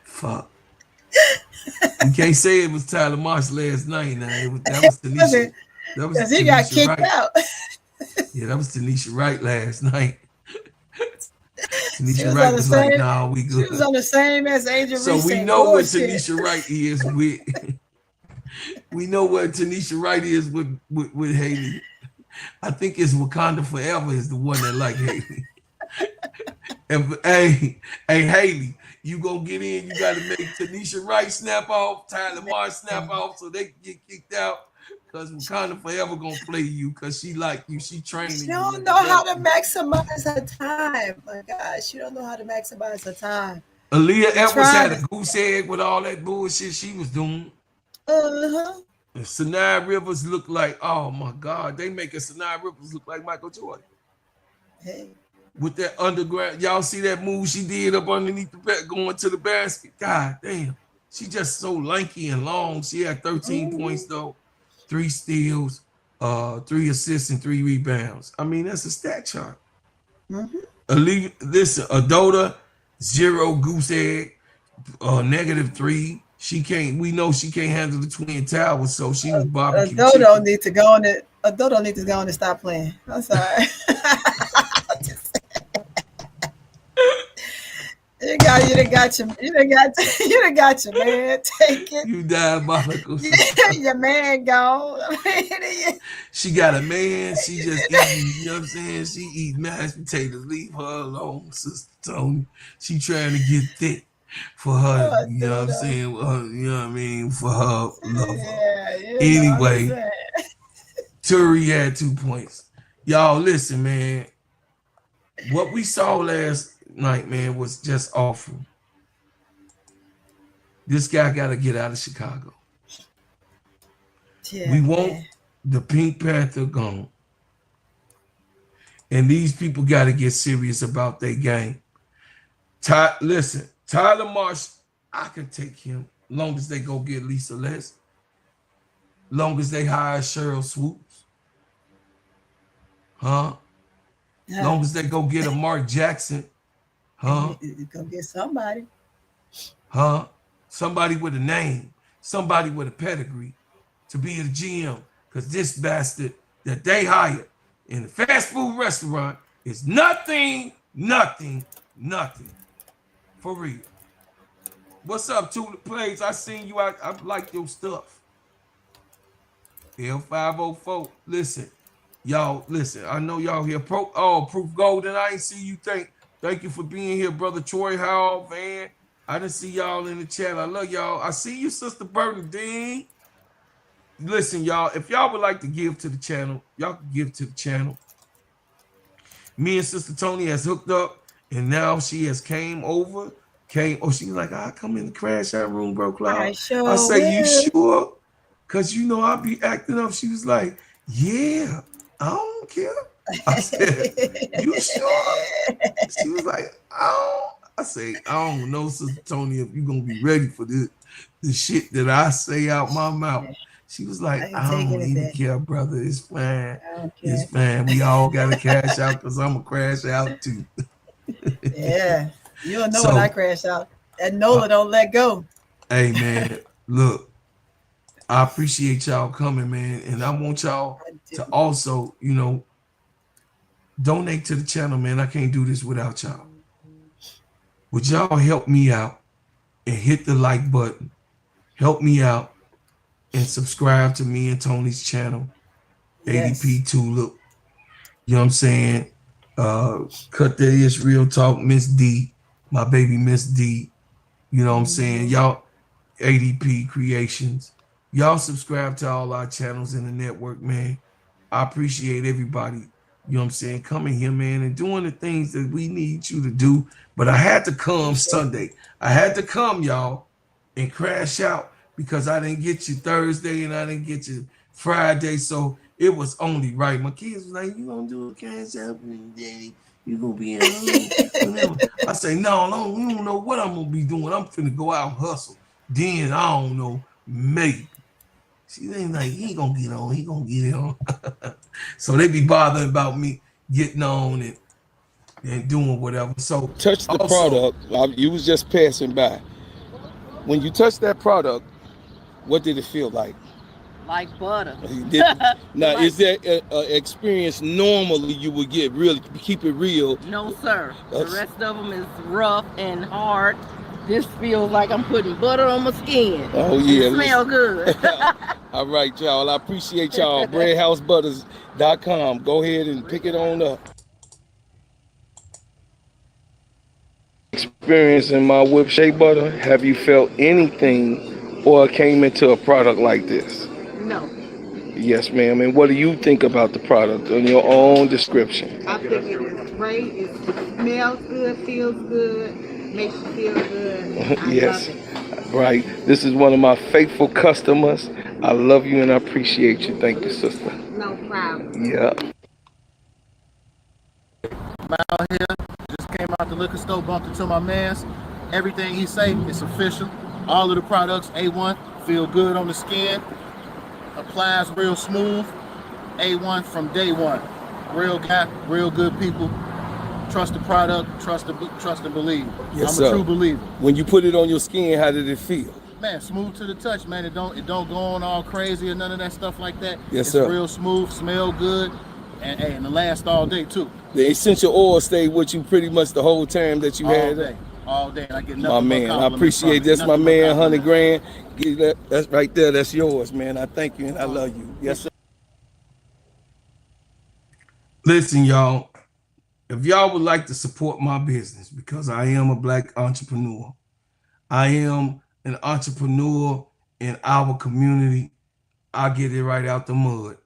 Fuck. You can't say it was Tyler Marsh last night. Now that was Tanisha. That was he got kicked out. Yeah, that was Tanisha Wright last night. Tanisha Wright was like, "Nah, we good." She was on the same as Angel. So we know what Tanisha Wright is with. We know what Tanisha Wright is with Haley. I think it's Wakanda Forever is the one that like Haley. And hey, Haley, you gonna get in, you gotta make Tanisha Wright snap off, Tyler Marsh snap off, so they can get kicked out. Because Wakanda Forever gonna play you because she like you, she training. She don't know how to maximize her time. My God, she don't know how to maximize her time. Aaliyah Edwards had a goose egg with all that bullshit she was doing. And Sanaa Rivers looked like, oh my God, they making Sanaa Rivers look like Michael Jordan. Hey. With that underground, y'all see that move she did up underneath the back going to the basket? God damn. She just so lanky and long. She had 13 points though, 3 steals, 3 assists, and 3 rebounds. I mean, that's a stat chart. Listen, Adota, 0 goose egg, -3. She can't. We know she can't handle the Twin Towers, so she was barbecue. Adota need to go on it. Adota need to go on and stop playing. I'm sorry. You done got your man. Take it. You diabolical. Your man gone. She got a man. She just eating, you know what I'm saying? She eat mashed potatoes. Leave her alone, Sister Tony. She trying to get thick for her, you know what I'm saying? You know what I mean? For her lover. Yeah, anyway, Turi had 2 points. Y'all listen, man. What we saw last night, man, was just awful. This guy got to get out of Chicago. Yeah, we want the Pink Panther gone. And these people got to get serious about their game. Listen, Tyler Marsh, I can take him long as they go get Lisa Les. Long as they hire Cheryl Swoops. Long as they go get a Mark Jackson. Go get somebody. Somebody with a name, somebody with a pedigree to be the GM. Because this bastard that they hired in the fast food restaurant is nothing. For real. What's up, Tulip Plays? I seen you. I like your stuff. L504. Listen, y'all, listen. I know y'all here. Proof Golden. I ain't see you. Thank you for being here, brother Troy Howell, man. I didn't see y'all in the chat. I love y'all. I see you, Sister Bernadine. Listen, y'all, if y'all would like to give to the channel, y'all can give to the channel. Me and Sister Tony has hooked up, and now she has came over. She was like, I come in the crash out room, bro, Cloud. I say, you sure? Because, you know, I'll be acting up. She was like, yeah, I don't care. I said, you sure? She was like, I say, I don't know, Sister Tony, if you're going to be ready for the shit that I say out my mouth. She was like, I don't even care, brother. It's fine. It's fine. We all got to cash out because I'm going to crash out too. Yeah. You don't know when I crash out. And Nola don't let go. Hey, man, look, I appreciate y'all coming, man. And I want y'all to also, you know, donate to the channel, man. I can't do this without y'all. Would y'all help me out and hit the like button? Help me out and subscribe to me and Tony's channel, yes. ADP Tulip. You know what I'm saying? Cut that is real talk, Miss D, my baby Miss D. You know what I'm saying? Y'all, ADP Creations. Y'all subscribe to all our channels in the network, man. I appreciate everybody, you know what I'm saying, coming here, man, and doing the things that we need you to do. But I had to come Sunday. I had to come, y'all, and crash out because I didn't get you Thursday and I didn't get you Friday. So it was only right. My kids was like, you gonna do a cash out, Daddy? You gonna be at home? I say, no, you don't know what I'm gonna be doing. I'm finna go out and hustle. Then I don't know, maybe. She ain't like, he ain't gonna get on, he gonna get it on. So they be bothering about me getting on and doing whatever. So touch the product. You was just passing by. When you touch that product, what did it feel like? Like butter. Now, like, is that an experience normally you would get? Really, keep it real? No, sir. The rest of them is rough and hard. This feels like I'm putting butter on my skin. Oh, yeah. It smells good. All right, y'all. I appreciate y'all. BreadHouseButters.com. Go ahead and pick it on up. Experiencing my whipped shea butter, have you felt anything or came into a product like this? No. Yes, ma'am. And what do you think about the product in your own description? I think it is great. It smells good, feels good, makes you feel good. I yes. love it. Right. This is one of my faithful customers. I love you and I appreciate you. Thank you, sister. No problem. Yeah. I'm out here, just came out the liquor store, bumped into my man's. Everything he say, it's official. All of the products, A1, feel good on the skin. Applies real smooth. A1 from day one. Real guy, real good people. Trust the product, trust and believe. Yes, I'm a true believer. When you put it on your skin, how did it feel? Man, smooth to the touch, man. It don't go on all crazy or none of that stuff like that. Yes, it's sir. Real smooth, smell good, and it lasts all day too. The essential oil stayed with you pretty much the whole time that you had it. All day. I get nothing. My man, I appreciate this. My man, 100 grand. That's right there. That's yours, man. I thank you and I love you. Yes, sir. Listen, y'all. If y'all would like to support my business, because I am a Black entrepreneur, I am an entrepreneur in our community, I get it right out the mud.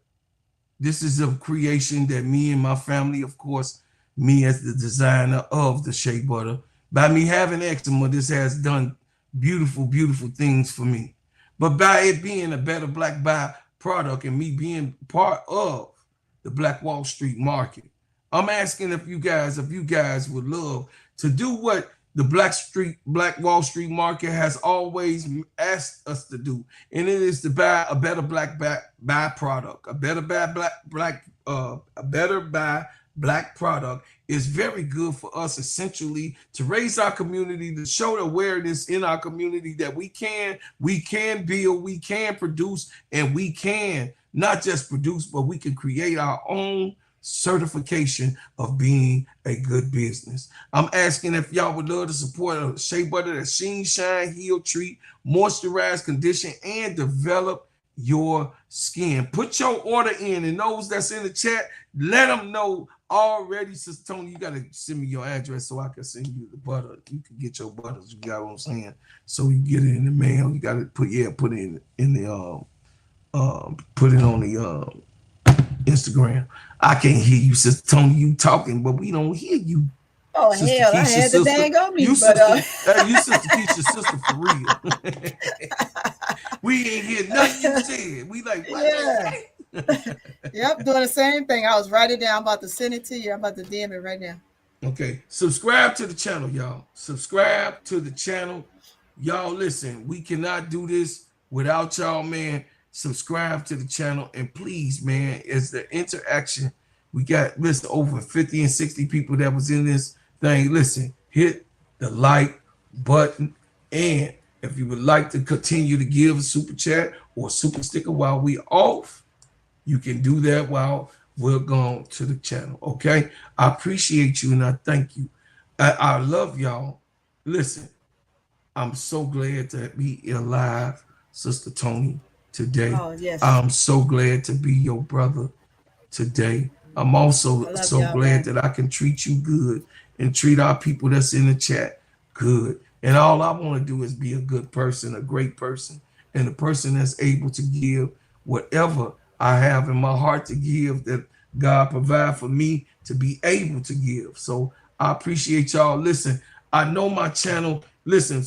This is a creation that me and my family, of course, me as the designer of the shea butter, by me having eczema, this has done beautiful, beautiful things for me. But by it being a better Black byproduct and me being part of the Black Wall Street market, I'm asking if you guys would love to do what the Black Wall Street market has always asked us to do, and it is to buy a better Black byproduct, a better Black product is very good for us, essentially to raise our community, to show the awareness in our community that we can build, we can produce, and we can not just produce, but we can create our own certification of being a good business. I'm asking if y'all would love to support a shea butter that sheen, shine, heal, treat, moisturize, condition, and develop your skin. Put your order in, and those that's in the chat, let them know already. Sister Tony, you got to send me your address so I can send you the butter. You can get your butters, you got what I'm saying? So you get it in the mail. You got to put it in the put it on the Instagram. I can't hear you, Sister Tony. You talking, but we don't hear you. Oh, Sister hell, Keisha, I had the dang on me. You Sister Keisha's sister for real. We ain't hear nothing you said. We like, what? Yeah. Yep, doing the same thing. I was writing it down. I'm about to send it to you. I'm about to DM it right now. Okay. Subscribe to the channel, y'all. Subscribe to the channel. Y'all, listen, we cannot do this without y'all, man. Subscribe to the channel, and please, man, as the interaction, we got over 50 and 60 people that was in this thing. Listen, hit the like button, and if you would like to continue to give a super chat or a super sticker while we off, you can do that while we're gone to the channel. Okay, I appreciate you and I thank you. I love y'all. Listen, I'm so glad to be alive, Sister Tony. Today. Oh, yes. I'm so glad to be your brother today. I'm also so glad that I can treat you good and treat our people that's in the chat good. And all I want to do is be a good person, a great person, and a person that's able to give whatever I have in my heart to give, that God provide for me to be able to give. So I appreciate y'all. Listen, I know my channel. Listen,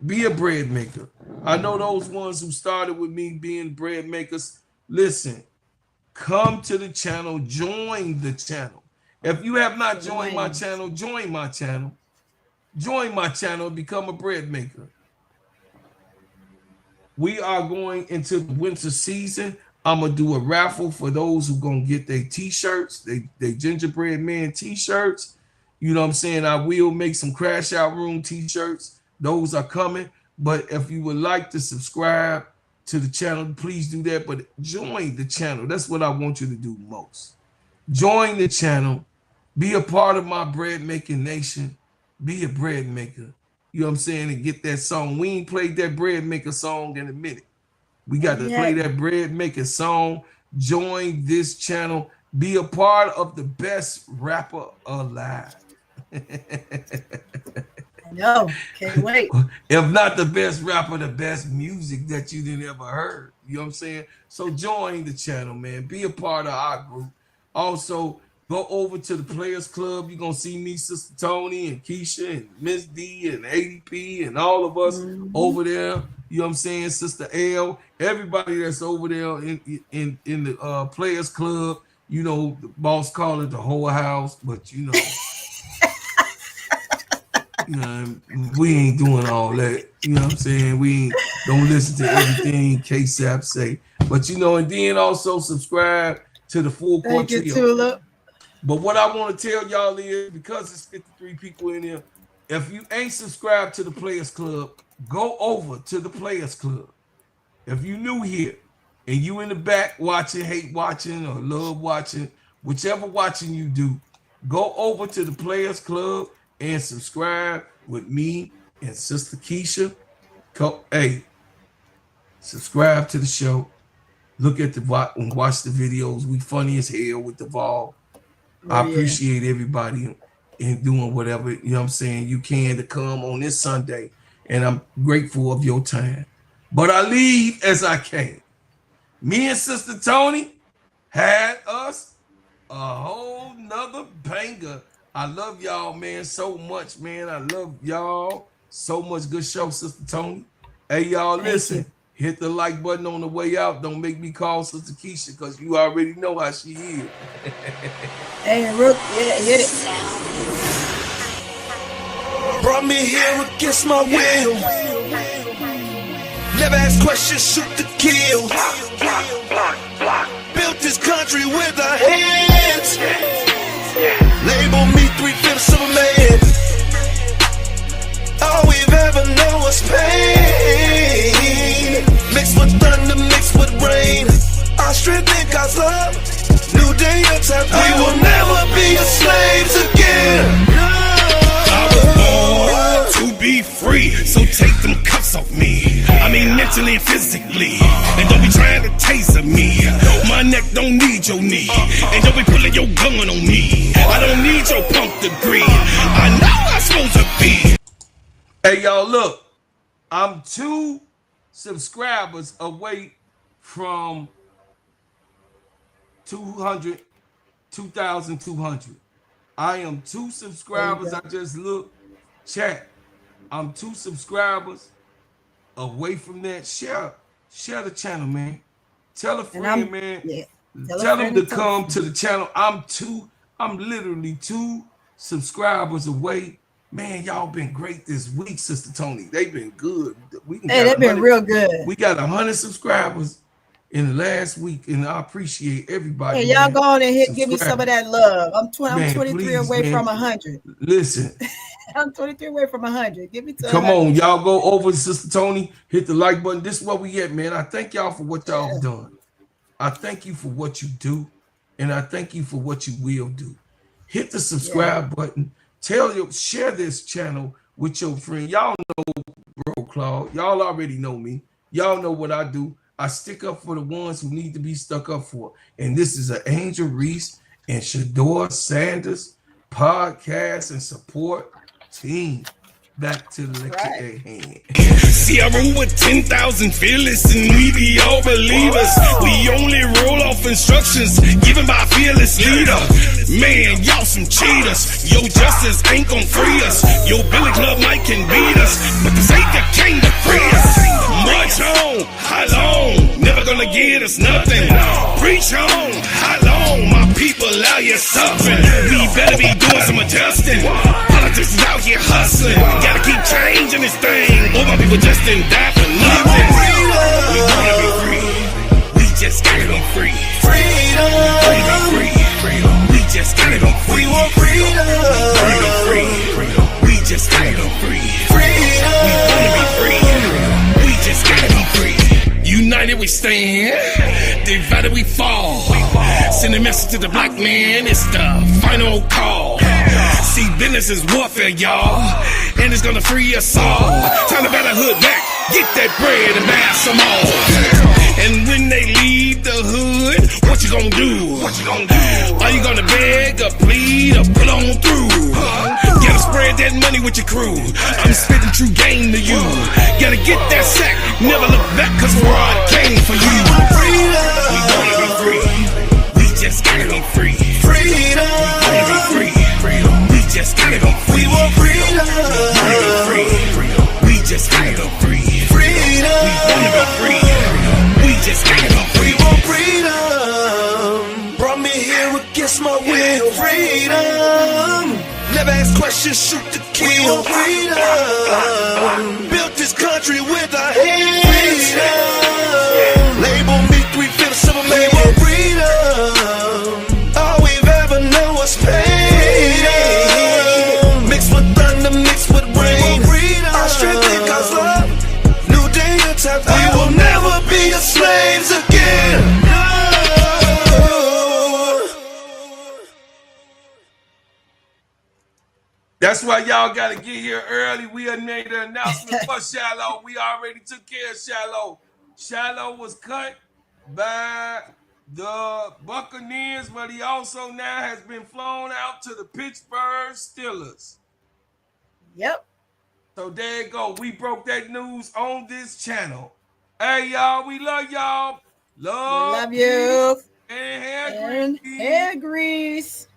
be a bread maker. I know those ones who started with me being bread makers. Listen, come to the channel, join the channel. If you have not joined my channel, join my channel. Join my channel, become a bread maker. We are going into the winter season. I'm gonna do a raffle for those who gonna get their t-shirts, they gingerbread man t-shirts. You know what I'm saying? I will make some crash out room t-shirts. Those are coming. But if you would like to subscribe to the channel, please do that. But join the channel. That's what I want you to do most. Join the channel. Be a part of my bread making nation. Be a bread maker. You know what I'm saying? And get that song. We ain't played that bread maker song in a minute. We got to play that bread maker song. Join this channel. Be a part of the best rapper alive. No, can't wait. If not the best rapper, the best music that you didn't ever heard. You know what I'm saying? So join the channel, man. Be a part of our group. Also, go over to the Players Club. You're going to see me, Sister Tony, and Keisha, and Miss D, and ADP, and all of us over there. You know what I'm saying? Sister L. Everybody that's over there in the Players Club. You know, the boss call it the whole house, but you know. You know, we ain't doing all that. You know what I'm saying? We don't listen to everything K-Sap say. But, you know, and then also subscribe to the Full Court Trio. But what I want to tell y'all is, because it's 53 people in here, if you ain't subscribed to the Players Club, go over to the Players Club. If you new here and you in the back watching, hate watching, or love watching, whichever watching you do, go over to the Players Club and subscribe with me and Sister Keisha. Hey, subscribe to the show. Look at and watch the videos. We funny as hell with the Vol. I appreciate everybody in doing whatever, you know what I'm saying, you can to come on this Sunday. And I'm grateful of your time. But I leave as I came. Me and Sister Tony had us a whole nother banger. I love y'all, man, so much, man. I love y'all so much. Good show, Sister Tony. Hey, y'all, listen. Hit the like button on the way out. Don't make me call Sister Keisha, because you already know how she is. Hey, Rook, hit it. Brought me here against my will. Never ask questions, shoot to kill. Built this country with our hands. Label me 3/5 of a man. All we've ever known was pain. Mixed with thunder, mixed with rain. Our strength in God's love. New day and time. We will never be slaves again. I was born to be free, so take them cuffs off me. I mean mentally and physically. And don't be trying to taser me. My neck don't need your knee. And don't be pulling your gun on me. I don't need your punk degree. I know I'm supposed to be. Hey, y'all, look. I'm 2 subscribers away from 2,200. I am 2 subscribers. I just look, chat. I'm 2 subscribers away from that. Share the channel, man. Tell a friend, man. Yeah. Tell them to come to the channel. I'm literally 2 subscribers away. Man, y'all been great this week, Sister Tony. They've been good. They've been real good. We got 100 subscribers in the last week, and I appreciate everybody. Hey, y'all go on and give me some of that love. I'm 23 away from 100. Listen. I'm 23 away from 100. Give me some. Come on, y'all go over to Sister Tony. Hit the like button. This is where we at, man. I thank y'all for what y'all have done. I thank you for what you do, and I thank you for what you will do. Hit the subscribe button. Share this channel with your friend. Y'all know Bro Claude. Y'all already know me. Y'all know what I do. I stick up for the ones who need to be stuck up for. And this is an Angel Reese and Shedeur Sanders podcast and support team. back to the lecture at hand. See, I roll with 10,000 fearless, and we be all believers. We only roll off instructions given by a fearless leader. Man, y'all some cheaters. Your justice ain't gon' free us. Your Billy Club might can beat us, but the Savior came to free us. March on, how long? Never gonna get us nothing. Preach on, how long? My people out here suffering. We better be doing some adjusting. Politics is out here hustling. Gotta keep changing this thing. All my people just didn't die for nothing. We wanna be free. We just gotta be free. Freedom. Free. We just gotta be free. We want freedom. Freedom. We just gotta be free. Freedom. We wanna be free. We just gotta be free. United we stand, divided we fall. Send a message to the black man, it's the final call. See, business is warfare, y'all, and it's gonna free us all. Time to bat a hood back, get that bread and buy some more. And when they leave the hood, what you gonna do? Are you gonna beg or plead or pull on through? Gotta spread that money with your crew. I'm spitting true game to you. Gotta get that sack, never look back, cause we're all came for you. We wanna be free. We just gotta be free. Freedom. We wanna be free. We just gotta be free. We want freedom. We wanna be free. We just gotta be free. Freedom. We wanna be free. We just gotta be free. We want freedom. Brought me here against my will. Freedom. Never ask questions, shoot to kill. We want freedom. Built this country with our hands. Freedom. Label me 3/5 of a man. We want freedom. All we've ever known was pain. Mixed with thunder, mixed with rain. Our strength it cause love. New day and time. We will never be slaves again. That's why y'all gotta get here early. We had made the announcement for Shilo. We already took care of Shilo. Shilo was cut by the Buccaneers, but he also now has been flown out to the Pittsburgh Steelers. Yep. So there you go. We broke that news on this channel. Hey, y'all, we love y'all. Love you. And hair grease.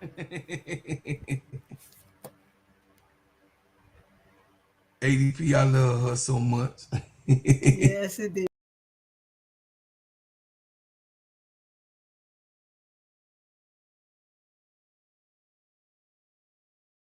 ADP, I love her so much. Yes, it did.